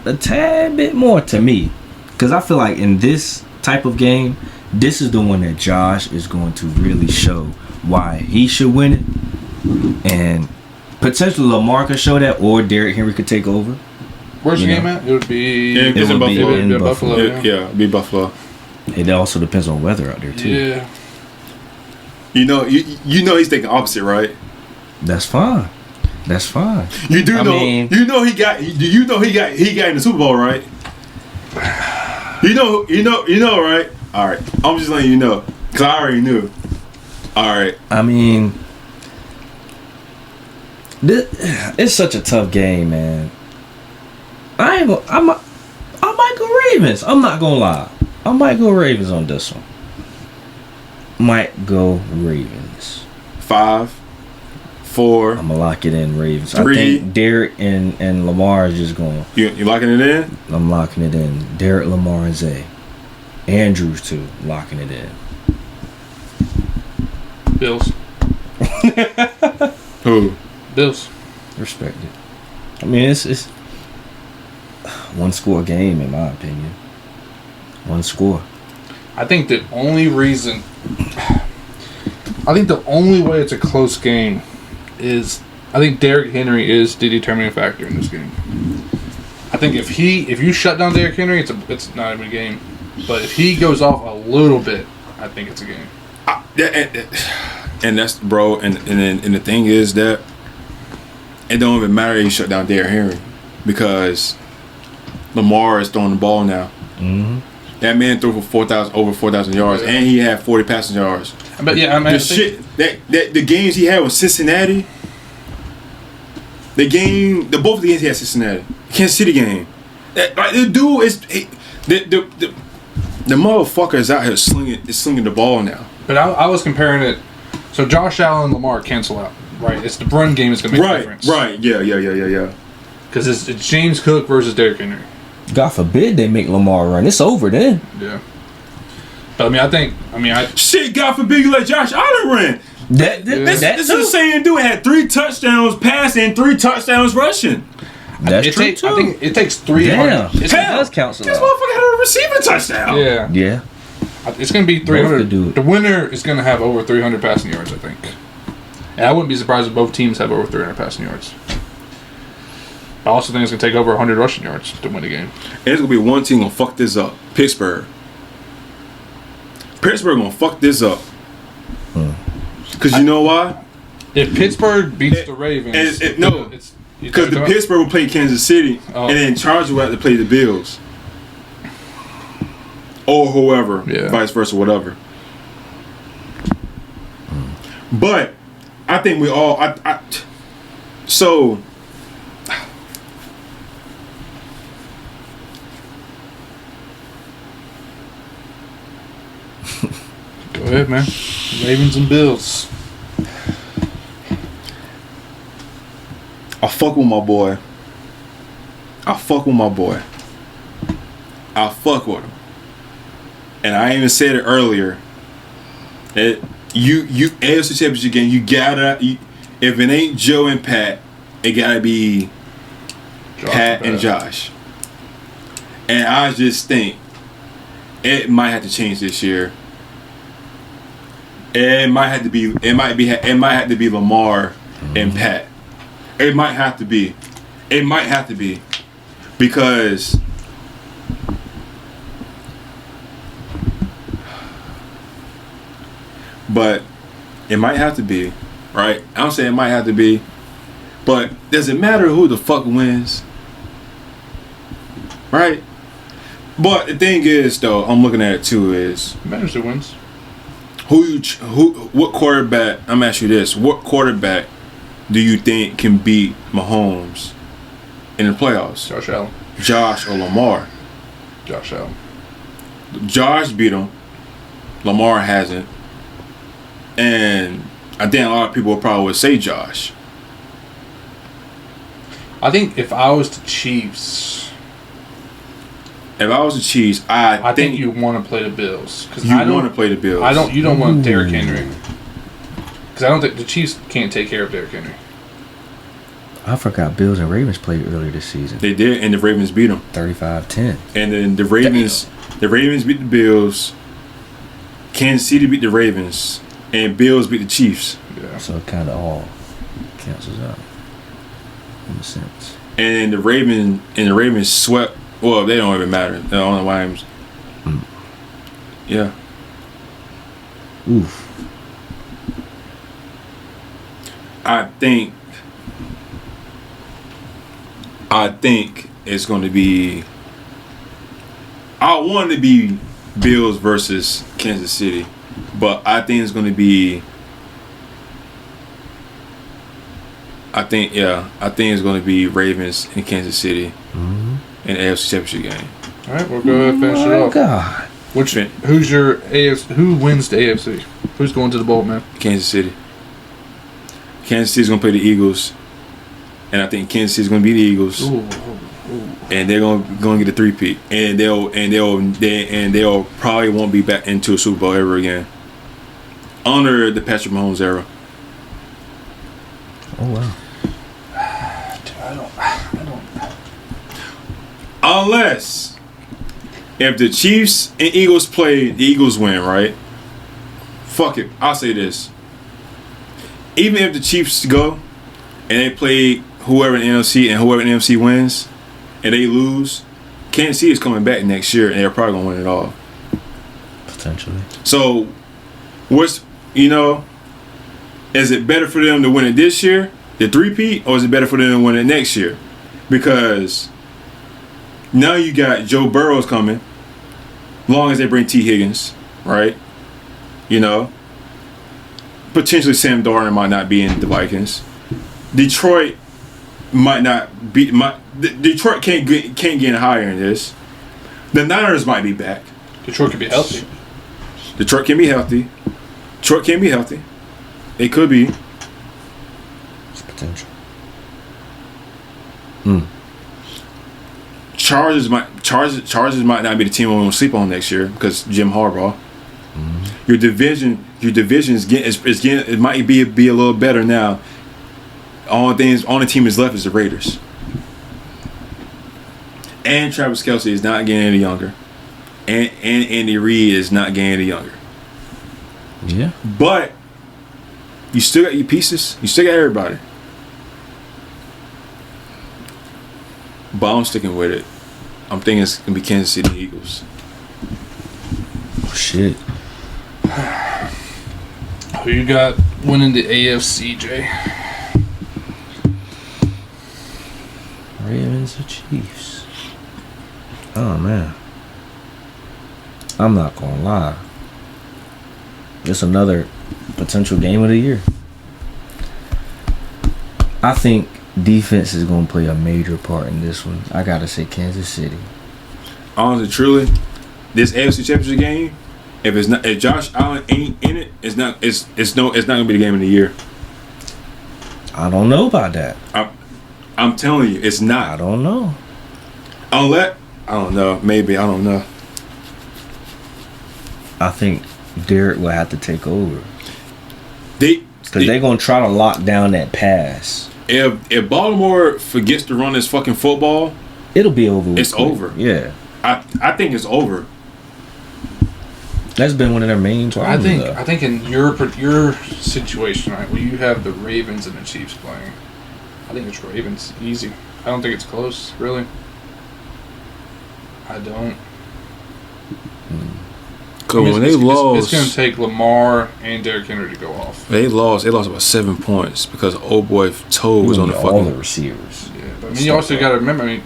a tad bit more to me, because I feel like in this type of game, this is the one that Josh is going to really show why he should win it, and potentially Lamar could show that, or Derrick Henry could take over. Where's the Yeah. game at? It would be. It It in would be Buffalo. in Yeah, Buffalo. Buffalo. Yeah, be Buffalo. It also depends on weather out there too. Yeah. You know he's thinking opposite, right? That's fine. That's fine. You do I know. mean- You know he got in the Super Bowl, right? You know, right? All right. I'm just letting you know, cause I already knew. All right. I mean, it's such a tough game, man. I might go Ravens. I'm not gonna lie. I might go Ravens on this one. Might go Ravens. 5, 4. I'm gonna lock it in Ravens. 3. I think Derek and Lamar is just going. You locking it in? I'm locking it in. Derek, Lamar, and Zay. Andrews too. Locking it in. Bills. Who? Bills. Respect it. I mean, it's one score game in my opinion. One score. I think the only reason. I think the only way it's a close game is I think Derrick Henry is the determining factor in this game. I think if you shut down Derrick Henry, it's not even a game. But if he goes off a little bit, I think it's a game. And that's bro. And the thing is that it don't even matter if you shut down Derrick Henry because Lamar is throwing the ball now. Mm-hmm. That man threw for over 4,000 yards, Yeah. and he had 40 passing yards. But yeah, I mean, The games he had with Cincinnati. Both the games he had Cincinnati, Kansas City game. Like the dude is the motherfucker is out here slinging the ball now. But I was comparing it. So Josh Allen and Lamar cancel out, right? It's the run game is going to make a difference. Right. Yeah. Because it's James Cook versus Derrick Henry. God forbid they make Lamar run. It's over then. Yeah. But I mean, Shit, God forbid you let Josh Allen run. This is the same dude had 3 touchdowns passing, 3 touchdowns rushing. That's true too. I think it takes 3. Damn. It's, It does count so This lot. motherfucker had a receiving touchdown. yeah. Yeah. It's going to be Both 300. could do it. The winner is going to have over 300 passing yards, I think. And I wouldn't be surprised if both teams have over 300 passing yards. I also think it's going to take over 100 rushing yards to win the game. And it's gonna be one team gonna fuck this up. Pittsburgh gonna fuck this up. Cause you know why? If Pittsburgh beats the Ravens, no. Because the Pittsburgh will play Kansas City, Oh. and then Chargers will have to play the Bills, or whoever, Yeah. vice versa, whatever. But I think we all, so. Go ahead, man. Ravens and Bills. I fuck with my boy. I fuck with him. And I even said it earlier. That you AFC Championship game, you gotta if it ain't Joe and Pat, it gotta be Pat and Josh. And I just think It might have to change this year. It might have to be. It might have to be Lamar and Pat. It might have to be. It might have to be because. But it might have to be, right? I'm saying it might have to be, but does it matter who the fuck wins? Right? But the thing is, though, I'm looking at it too. Is It matters who wins. what quarterback? I'm asking you this: what quarterback do you think can beat Mahomes in the playoffs? Josh Allen. Josh or Lamar? Josh Allen. Josh beat him. Lamar hasn't, and I think a lot of people probably would say Josh. I think if I was the Chiefs, If I was the Chiefs, I think you want to play the Bills because you want to play the Bills. You don't want Derrick Henry because I don't think the Chiefs can't take care of Derrick Henry. I forgot Bills and Ravens played earlier this season. They did, and the Ravens beat them. 35-10. And then the Ravens beat the Bills. Kansas City beat the Ravens, and Bills beat the Chiefs. Yeah. So it kind of all cancels out in a sense. And the Ravens swept. Well, they don't even matter. The only why. Yeah. Oof. I think it's going to be. I want it to be Bills versus Kansas City, but I think it's going to be. I think it's going to be Ravens and Kansas City in the AFC Championship game. All right, we'll go ahead and finish it off. God. Who's your AFC? Who wins the AFC? Who's going to the bowl, man? Kansas City. Kansas City's going to play the Eagles, and I think Kansas City's going to beat the Eagles. Ooh. And they're going to get a three-peat, and they'll probably won't be back into a Super Bowl ever again. Under the Patrick Mahomes era. Oh wow. I don't. Unless if the Chiefs and Eagles play, the Eagles win, right? Fuck it. I'll say this. Even if the Chiefs go and they play whoever in the NFC and whoever in the NFC wins and they lose, Kansas City is coming back next year and they're probably going to win it all. Potentially. So, is it better for them to win it this year, the three-peat, or is it better for them to win it next year? Because now you got Joe Burrow's coming, long as they bring T. Higgins, right? Potentially Sam Darnold might not be in the Vikings. Detroit might not be. Detroit can't get higher in this. The Niners might be back. Detroit could be healthy. Detroit can be healthy. Detroit can be healthy. They could be. It's potential. Chargers might not be the team we want to sleep on next year because Jim Harbaugh. Your division is getting. It might be a little better now. Only team is left is the Raiders. And Travis Kelce is not getting any younger. And Andy Reid is not getting any younger. Yeah. But you still got your pieces. You still got everybody. But I'm sticking with it. I'm thinking it's going to be Kansas City Eagles. Oh, shit. Who you got winning the AFC, Jay? Ravens or Chiefs? Oh, man. I'm not going to lie. It's another potential game of the year. I think defense is going to play a major part in this one. I got to say Kansas City. Honestly, truly, this AFC Championship game, if Josh Allen ain't in it, it's not going to be the game of the year. I don't know about that. I'm telling you, it's not. I don't know. I don't know. Maybe. I don't know. I think Derek will have to take over. Because they're going to try to lock down that pass. If Baltimore forgets to run this fucking football, it'll be over. It's over. Yeah. I think it's over. That's been one of their main problems. I think in your situation, right, where you have the Ravens and the Chiefs playing, I think it's Ravens easy. I don't think it's close, really. I don't. Because when they lost, it's going to take Lamar and Derrick Henry to go off. They lost about 7 points because old boy Toe was on the all fucking the receivers. Yeah, but I mean, you also got to remember. I mean,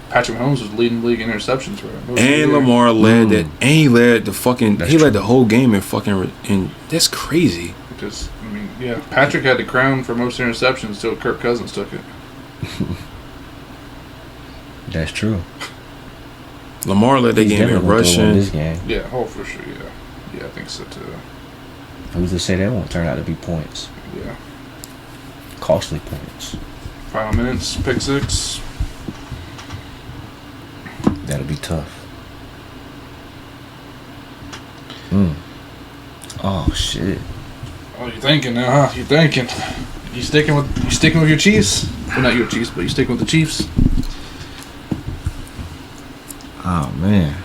Patrick Mahomes was leading the league in interceptions for him. And Lamar led that, and he led the fucking. That's he led true. the whole game in fucking. And that's crazy. Because I mean, yeah, Patrick had the crown for most interceptions until Kirk Cousins took it. That's true. Lamar led the He's game in definitely gonna throw one rushing. this game. Yeah, oh for sure. Yeah, yeah, I think so too. Who's to say that won't turn out to be points? Yeah. Costly points. Final minutes, pick six. That'll be tough. Oh shit. Oh, you thinking now, huh? You thinking? You sticking with your Chiefs? Well, not your Chiefs, but you sticking with the Chiefs? Oh man.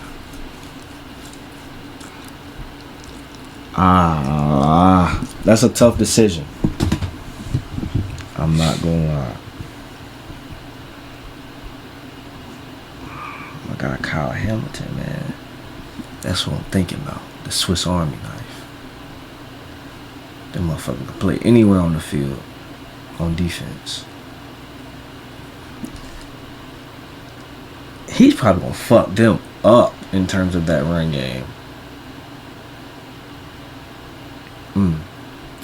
That's a tough decision. I'm not gonna lie. I got Kyle Hamilton, man. That's what I'm thinking about. The Swiss Army knife. That motherfucker can play anywhere on the field on defense. He's probably gonna fuck them up in terms of that run game.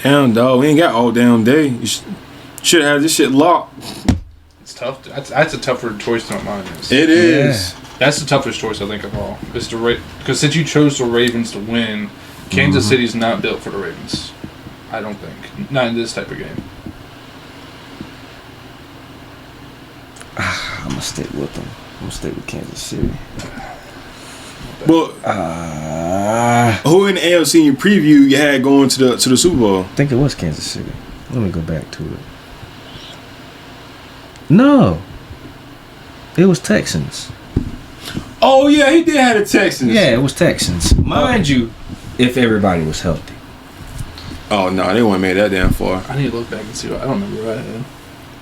Damn, dog. We ain't got all damn day. You should have this shit locked. It's tough. That's a tougher choice than what mine is. It is. That's the toughest choice I think of all. Is to because since you chose the Ravens to win, Kansas City's not built for the Ravens. I don't think. Not in this type of game. I'm gonna stick with them. I'm gonna stick with Kansas City. But who in the AFC in your preview you had going to the Super Bowl? I think it was Kansas City. Let me go back to it. No. It was Texans. Oh yeah, he did have the Texans. Yeah, it was Texans. Mind you, if everybody was healthy. Oh no, they wouldn't made that damn far. I need to look back and see. I don't remember what I had.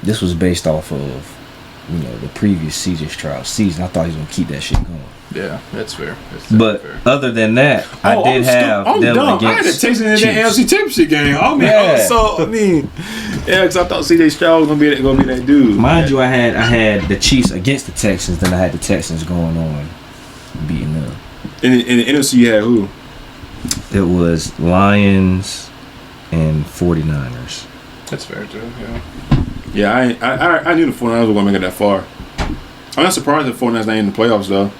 This was based off of, the previous CJ Stroud season. I thought he was gonna keep that shit going. Yeah, that's fair. That's But fair. other than that, I did have I'm them dumb. I had the against Texans in that Chiefs. AFC Championship game. I mean, Yeah. yeah, because I thought CJ Stroud was gonna be that dude. Mind you, I had the Chiefs against the Texans, then I had the Texans going on, beating them. In the NFC, you had who? It was Lions and 49ers. That's fair too. Yeah. Yeah, I knew the 49ers were gonna make it that far. I'm not surprised the 49ers not in the playoffs though.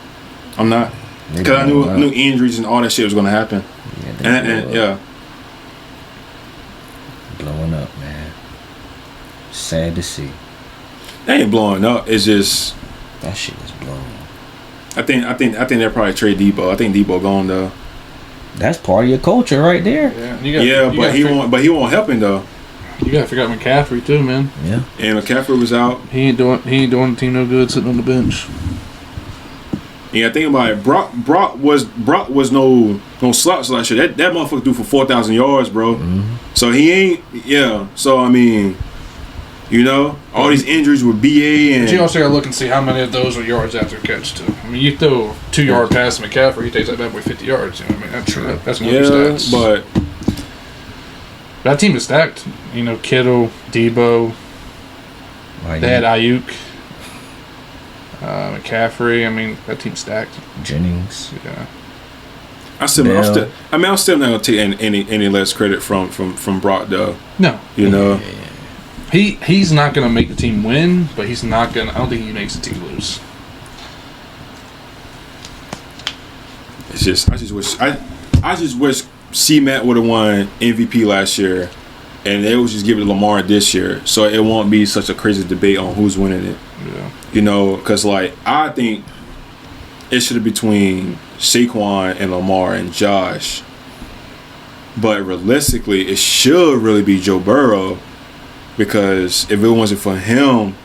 I'm not, because I knew injuries and all that shit was gonna happen. Yeah, And yeah. Blowing up, man. Sad to see. They ain't blowing up. It's just That shit is blowing. I think they'll probably trade Debo. I think Debo gone though. That's part of your culture right there. Yeah. But he won't help him though. You gotta figure out McCaffrey too, man. Yeah. And McCaffrey was out. He ain't doing the team no good sitting on the bench. Yeah, think about it. Brock was no slouch last year. That motherfucker threw for 4,000 yards, bro. Mm-hmm. So he ain't. Yeah. So I mean, all these injuries with BA and. But you also gotta look and see how many of those are yards after catch too. I mean, you throw a 2-yard pass to McCaffrey, he takes that bad boy 50 yards. You know what I mean? That's gonna be stats. But that team is stacked. Kittle, Debo. They had Ayuk, McCaffrey. I mean, that team's stacked. Jennings. Yeah. I'm still not gonna take any less credit from Brock though. No. Yeah. He's not gonna make the team win, but he's not gonna. I don't think he makes the team lose. It's just I just wish C-Mac would have won MVP last year, and they would just give it to Lamar this year, so it won't be such a crazy debate on who's winning it. Yeah. Because I think it should have between Saquon and Lamar and Josh, but realistically, it should really be Joe Burrow, because if it wasn't for him,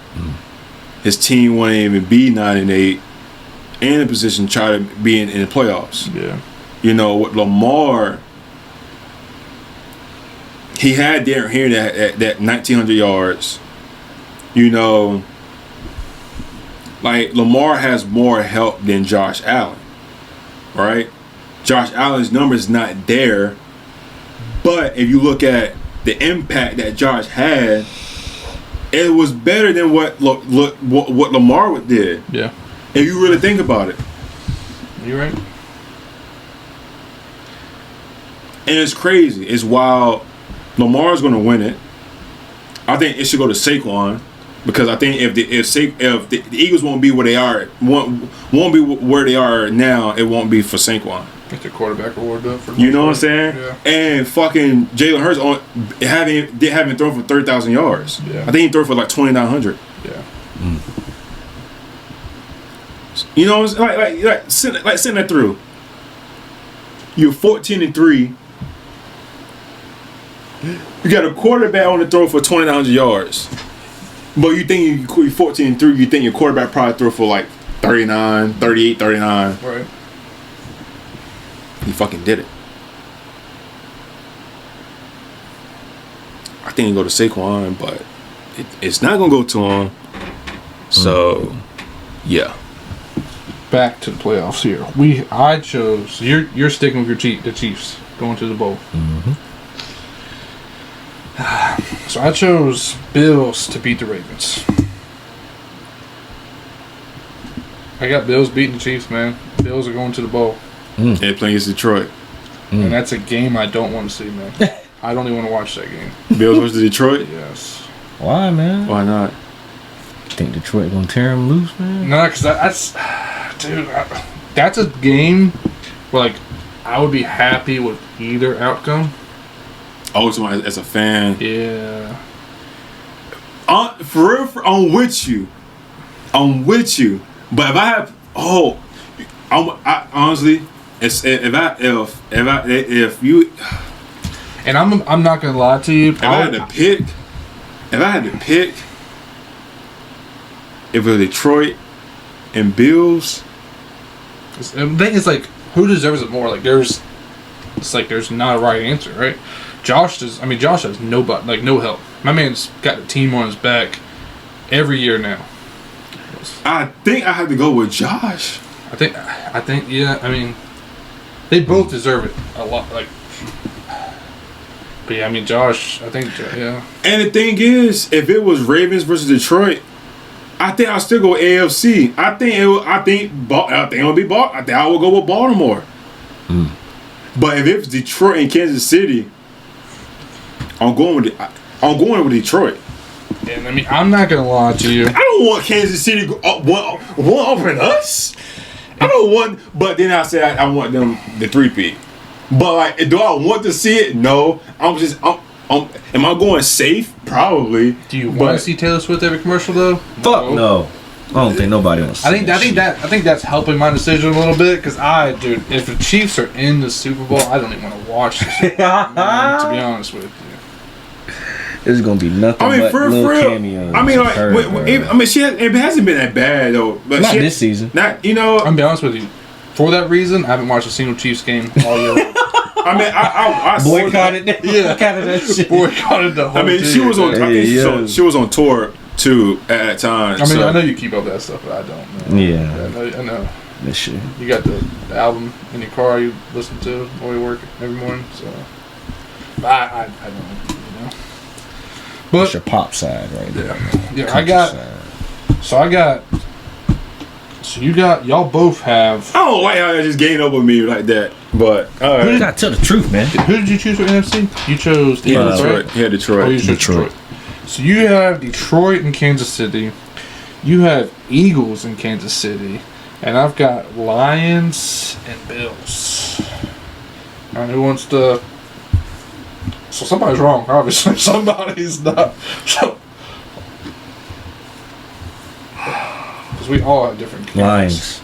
his team wouldn't even be 9-8 and in a position to try to be in the playoffs. Yeah. You know, with Lamar, he had Derrick Henry that 1,900 yards. You know, like Lamar has more help than Josh Allen, right? Josh Allen's numbers not there, but if you look at the impact that Josh had, it was better than what Lamar did. Yeah. If you really think about it. You're right. And it's crazy. It's wild. Lamar's going to win it. I think it should go to Saquon because I think if the Eagles won't be where they are, won't be where they are now, it won't be for Saquon. Get the quarterback award up for You know what I'm saying? Yeah. And fucking Jalen Hurts haven't thrown for 30,000 yards. Yeah. I think he threw for like 2,900. Yeah. You know, it's like send that through. You're 14-3. You got a quarterback on the throw for 2,900 yards, but you think you're 14-3. You think your quarterback probably threw for like 39, 38, 39. Right. He fucking did it. I think he go to Saquon, but it's not gonna go to him. So, yeah. Back to the playoffs here. I chose. You're sticking with the Chiefs going to the bowl. So I chose Bills to beat the Ravens. I got Bills beating the Chiefs, man. Bills are going to the bowl. They're playing against Detroit. And that's a game I don't want to see, man. I don't even want to watch that game. Bills versus Detroit? Yes. Why, man? Why not? Think Detroit gonna tear him loose, man? No, because that's... Dude, that's a game where, like, I would be happy with either outcome. Oh, so as a fan. Yeah. For real, I'm with you. But if I have... I honestly... If you... And I'm not going to lie to you. If I had to pick, if it was Detroit and Bills, the thing is, like, who deserves it more? Like, there's not a right answer, right? Josh has nobody, like, no help. My man's got the team on his back every year now. I think I have to go with Josh. I think, yeah. I mean, they both deserve it a lot. Like, but yeah, I mean, Josh. I think, yeah. And the thing is, if it was Ravens versus Detroit, I think I'll still go AFC. I think it'll be Baltimore. I think I will go with Baltimore. But if it's Detroit and Kansas City, I'm going with Detroit. And I mean, I'm not gonna lie to you. I don't want Kansas City to go one over us. I don't want, but then I say I want them the 3-peat. But like, do I want to see it? No. Am I going safe? Probably. Do you want to see Taylor Swift every commercial though? Fuck no. I don't think nobody wants to see I think that's helping my decision a little bit because dude, if the Chiefs are in the Super Bowl, I don't even want to watch the Super Bowl, man, to be honest with you. This is gonna be nothing but little cameos. I mean, like, it hasn't been that bad though. But not this season. Not, you know. I'm gonna be honest with you. For that reason, I haven't watched a single Chiefs game all year long. I mean, I boycotted that. Yeah, Boycotted that shit. Boycotted the whole. I mean, she was on. I think she was on tour too at that time. I mean, I know you keep up that stuff, but I don't. Man. Yeah, I know. This shit. You got the album in your car you listen to while you work every morning, so. I don't know. But that's your pop side right there. Yeah, So y'all both have. I don't like how they just gained up with me like that. But all right. You gotta tell the truth, man. Who did you choose for NFC? You chose Detroit. right? Yeah, Detroit. Oh, you chose Detroit. So you have Detroit and Kansas City. You have Eagles in Kansas City. And I've got Lions and Bills. And who wants to... So somebody's wrong, obviously. Somebody's not. Because we all have different camps. Lions.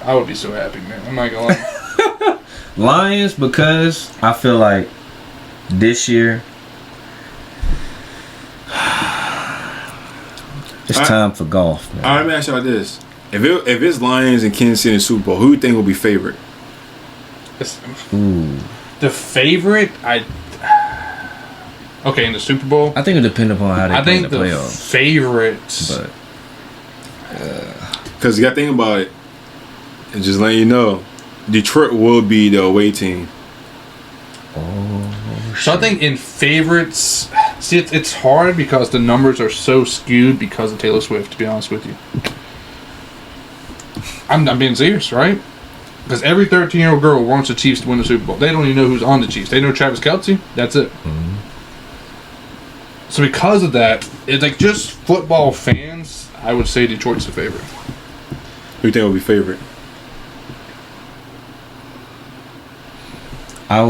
I would be so happy, man. I'm not gonna lie. Lions, because I feel like this year it's time for golf, man. All right, let me ask y'all this. If it's Lions and Kansas City in the Super Bowl, who do you think will be favorite? Ooh. The favorite, okay, in the Super Bowl. I think it depends upon how they I play in think the the playoffs. favorites. But Because you got to think about it, and just letting you know, Detroit will be the away team. So I think in favorites, see, it's hard because the numbers are so skewed because of Taylor Swift. To be honest with you, I'm being serious, right? Because every 13-year-old girl wants the Chiefs to win the Super Bowl. They don't even know who's on the Chiefs. They know Travis Kelce. That's it. Mm-hmm. So because of that, it's like just football fans. I would say Detroit's the favorite. Who do you think will be favorite? I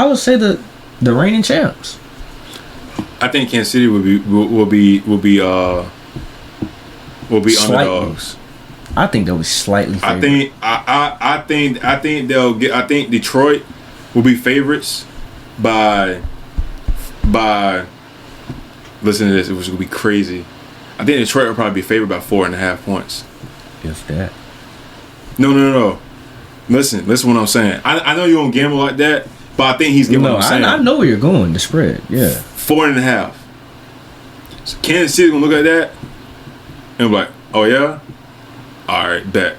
would say the reigning champs. I think Kansas City will be Slightly. underdogs. I think they'll be slightly favored. I think they'll get. I think Detroit will be favorites by. Listen to this, which will be crazy. I think Detroit will probably be favored by 4.5 points. If that. No. Listen what I'm saying. I know you don't gamble like that, but I think he's getting what I'm saying. I know where you're going. The spread, yeah. 4.5. So Kansas City gonna look at that and be like, oh yeah? Alright, bet.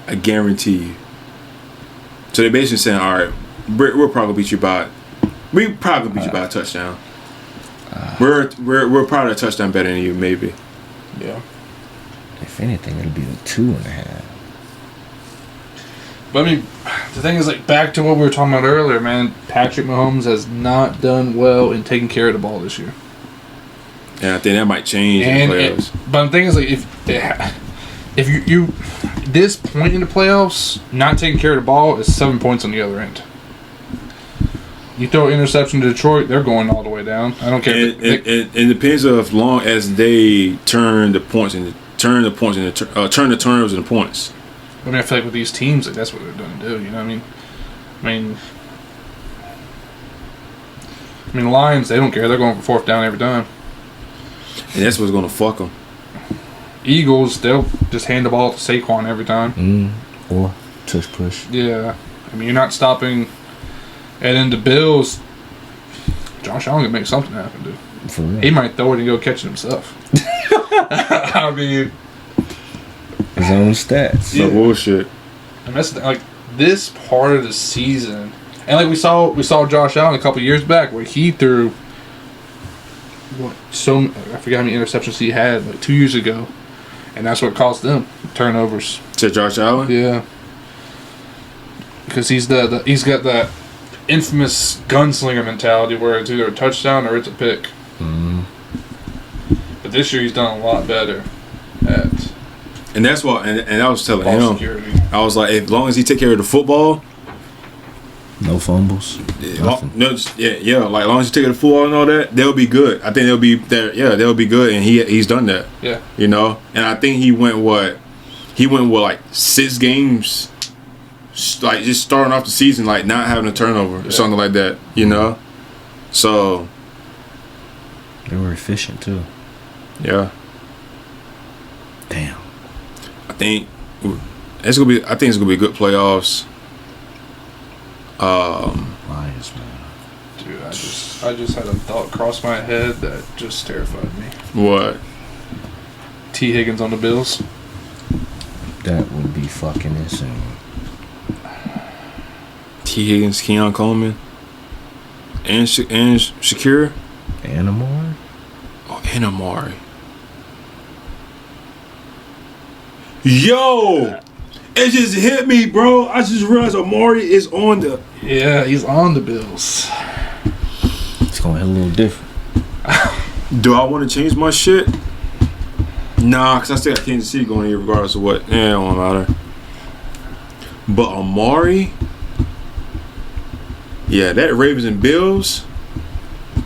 I guarantee you. So they basically saying, alright, we'll probably beat you by a touchdown. We're probably a touchdown better than you, maybe. Yeah. If anything, it'll be the 2.5. But I mean, the thing is, like, back to what we were talking about earlier, man. Patrick Mahomes has not done well in taking care of the ball this year. And I think that might change in the playoffs. But the thing is, like, if you this point in the playoffs, not taking care of the ball is 7 points on the other end. You throw an interception to Detroit, they're going all the way down. I don't care. It depends on as long as they turn the turnovers into points. I mean, I feel like with these teams, like, that's what they're going to do. You know what I mean? I mean, the Lions, they don't care. They're going for fourth down every time. And that's what's going to fuck them. Eagles, they'll just hand the ball to Saquon every time. Or tush push. Yeah. I mean, you're not stopping. And then the Bills, Josh Allen can make something happen, dude. For real. He might throw it and go catch it himself. I mean, his own stats. No bullshit. and that's the, like this part of the season, and like we saw Josh Allen a couple years back where he threw I forget how many interceptions he had like 2 years ago, and that's what cost them turnovers. To Josh Allen? Yeah, because he's he's got that infamous gunslinger mentality where it's either a touchdown or it's a pick. Mm-hmm. But this year he's done a lot better at And that's what, and I was telling ball him, security. I was like, as long as he take care of the football, No fumbles. like as long as he take care of the football and all that, they'll be good. I think they'll be there. Yeah, they'll be good, and he's done that. Yeah, You know, and I think he went like 6 games, like just starting off the season like not having a turnover or something like that. You know, so They were efficient too. yeah. Damn. I think it's gonna be a good playoffs. Lions, man. dude, I just had a thought cross my head that just terrified me. What? T. Higgins on the Bills. That would be fucking insane. T. Higgins, Keon Coleman, and Shakira. And Amari? Oh, and Amari. Yo, it just hit me, bro. I just realized Amari is on the. Yeah, he's on the Bills. It's gonna hit a little different. Do I want to change my shit? Nah, cause I still got Kansas City going here regardless of what. Yeah, it don't matter. But Amari, yeah, that Ravens and Bills.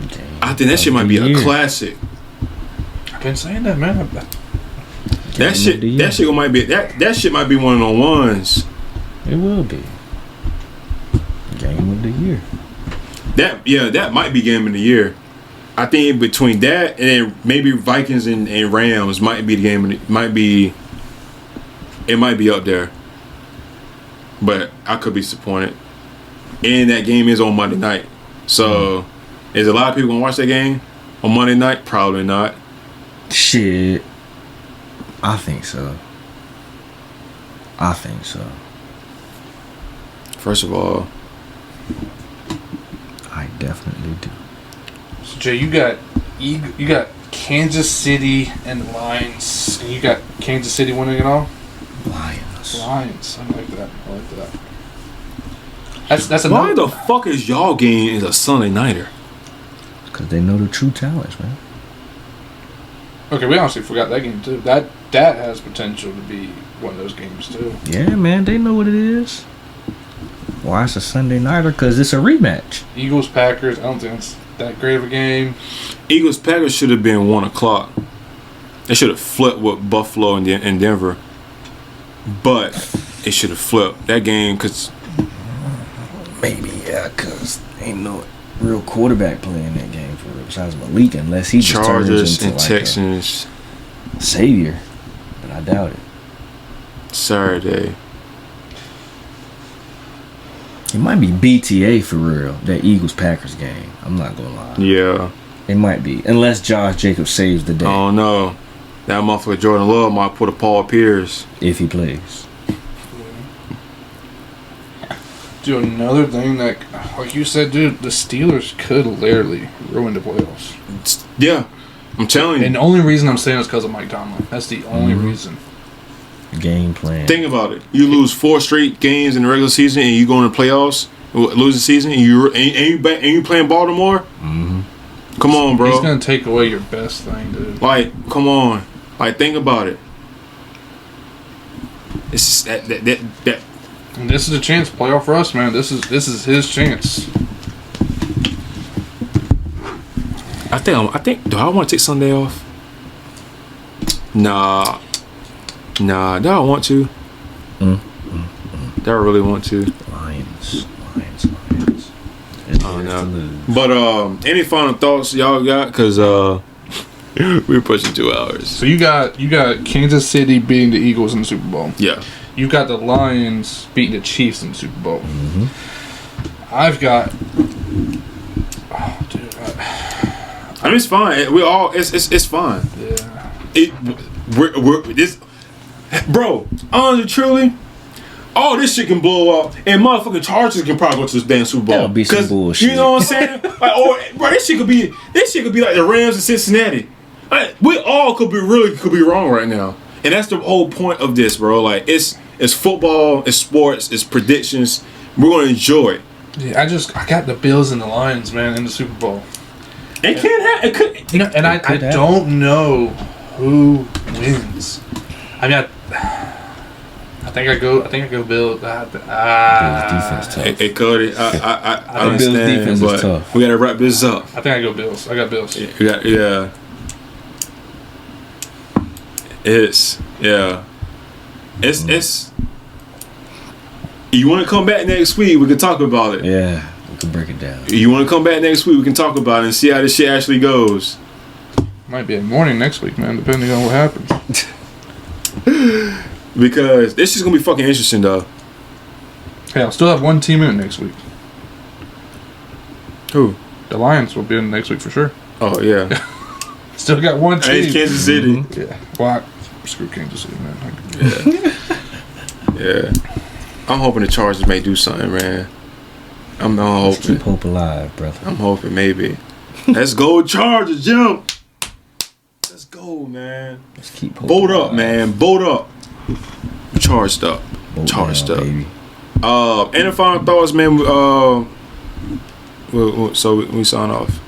Damn. I think that shit might be a classic. I've been saying that, man. That shit might be that shit might be one of the ones. It will be. Game of the year. That might be game of the year. I think between that and then maybe Vikings and Rams might be the game. Might be It might be up there, but I could be disappointed. And that game is on Monday night, so is a lot of people gonna watch that game on Monday night? Probably not. Shit. I think so. First of all, I definitely do. So Jay, you got Kansas City and the Lions, and you got Kansas City winning it all. Lions. I like that. That's why another. the fuck is y'all game is a Sunday nighter? Because they know the true talents, man. Okay, we honestly forgot that game too. That has potential to be one of those games too. Yeah, man, they know what it is. Why it's a Sunday nighter? Because it's a rematch. Eagles Packers. I don't think it's that great of a game. Eagles Packers should have been 1:00. They should have flipped with Buffalo and Denver, but it should have flipped that game because Maybe, yeah, because ain't no real quarterback playing that game for real besides Malik, unless he just Chargers turns into and like Texans a savior. But I doubt it. Saturday. It might be BTA for real, that Eagles-Packers game. I'm not going to lie. Yeah. It might be. Unless Josh Jacobs saves the day. I don't know. That motherfucker Jordan Love might put a Paul Pierce. If he plays. Do another thing that, like you said, dude, the Steelers could literally ruin the playoffs. Yeah. I'm telling you. And the only reason I'm saying is because of Mike Tomlin. That's the only reason. Game plan. Think about it. You lose 4 straight games in the regular season and you go in the playoffs, lose the season, and you playing Baltimore? Mm-hmm. Come on, bro. He's going to take away your best thing, dude. Like, come on. Like, think about it. It's that. And this is a chance, playoff for us, man. This is his chance. I think. Do I want to take Sunday off? Nah. Do I want to? Do I really want to? Lions. I don't know. But any final thoughts y'all got? Cause we're pushing 2 hours. So you got Kansas City beating the Eagles in the Super Bowl. Yeah. You got the Lions beating the Chiefs in the Super Bowl. Mm-hmm. I've got. Oh, dude. I mean, it's fine. We all. It's fine. Yeah. We're this. Bro, honestly, truly, all this shit can blow up, and motherfucking Chargers can probably go to this damn Super Bowl. That'll be some bullshit. You know what I'm saying? Like, or bro, this shit could be like the Rams in Cincinnati. Like, we all could be wrong right now, and that's the whole point of this, bro. Like, it's football, it's sports, it's predictions. We're gonna enjoy it. Yeah, I got the Bills and the Lions, man, in the Super Bowl. It can't happen. It could. You know, and I don't know who wins. I mean, I think I go Bills. Bills defense tough. It could. I Bills understand, defense is but tough. we gotta wrap this up. I think I go Bills. I got Bills. Yeah. It's. You want to come back next week? We can talk about it. Yeah, we can break it down. You want to come back next week? We can talk about it and see how this shit actually goes. Might be a morning next week, man, depending on what happens. Because this is gonna be fucking interesting, though. Hey, I'll still have one team in it next week. Who? The Lions will be in next week for sure. Oh yeah. Still got one team. Hey, it's Kansas City. Mm-hmm. Yeah. Well, screw Kansas City, man. Yeah. I'm hoping the Chargers may do something, man. I'm Let's hoping. keep hope alive, brother. I'm hoping maybe. Let's go Chargers, jump. Let's go, man. Let's keep hope Bolt up, alive. man. Bolt up. Charged up. Bolt Charged down, up. baby. Any final thoughts, man? So we sign off.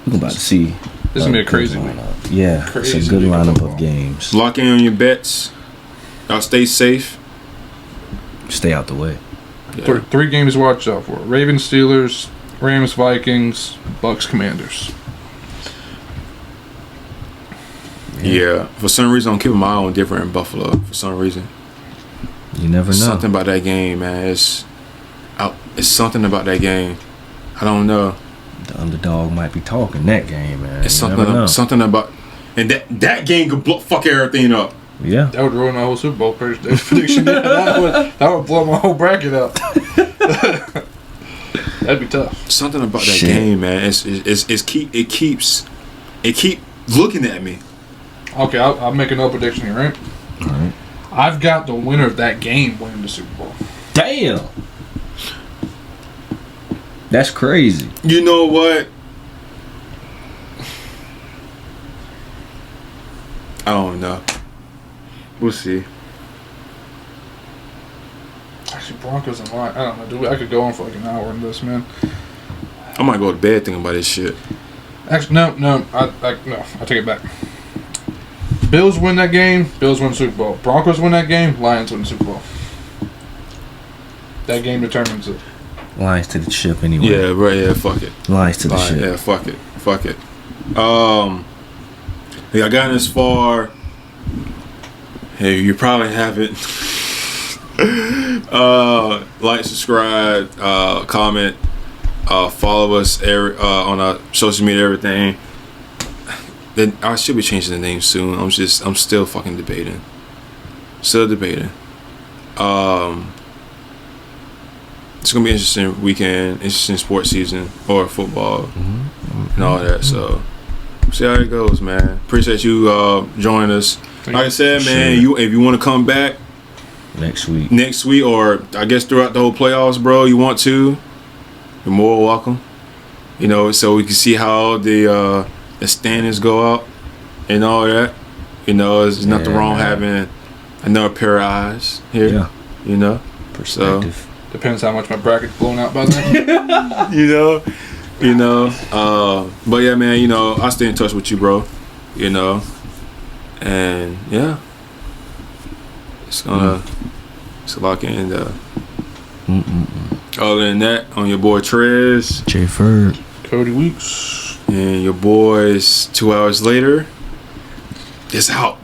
We're about to see. This is gonna be a crazy good week. lineup. Yeah, Crazy it's a good week of lineup football. of games. Lock in on your bets. Y'all stay safe. Stay out the way. Yeah. Three games to watch out for: Ravens, Steelers, Rams, Vikings, Bucks, Commanders. Yeah. For some reason, I'm keeping my eye on different in Buffalo. For some reason, You never know. something about that game, man. It's something about that game. I don't know. The underdog might be talking that game, man. It's You never know. something about, and that game could fuck everything up. Yeah. That would ruin my whole Super Bowl prediction. Yeah, that would blow my whole bracket up. That'd be tough. Something about that Shit. game, man. It keeps looking at me. Okay, I'll make another prediction here, right? All right. I've got the winner of that game winning the Super Bowl. Damn. That's crazy. You know what? I don't know. We'll see. Actually, Broncos and Lions. I don't know, dude. I could go on for like an hour on this, man. I might go to bed thinking about this shit. Actually, no. I take it back. Bills win that game. Bills win the Super Bowl. Broncos win that game. Lions win the Super Bowl. That game determines it. Lions to the ship anyway. Yeah, right. Yeah, fuck it. Lions to the Fine, ship. yeah, fuck it. Yeah, I got this far. Hey, you probably haven't. Like, subscribe, comment, follow us on our social media, everything. Then I should be changing the name soon. I'm still fucking debating. Still debating. It's gonna be an interesting weekend, interesting sports season or football and all that. So see how it goes, man. Appreciate you joining us. Like I said, man, Sure. if you want to come back Next week. next week or I guess throughout the whole playoffs, bro, you want to, you're more welcome. You know, so we can see how the standings go out and all that. You know, there's nothing wrong having another pair of eyes here. Yeah. You know, Perspective. Depends how much my bracket's blown out by then. you know. But yeah, man, you know, I stay in touch with you, bro. You know, and yeah, it's gonna lock in. Other than that, on your boy Trez J. Ferg. Cody Weeks. and your boys 2 hours later. It's out.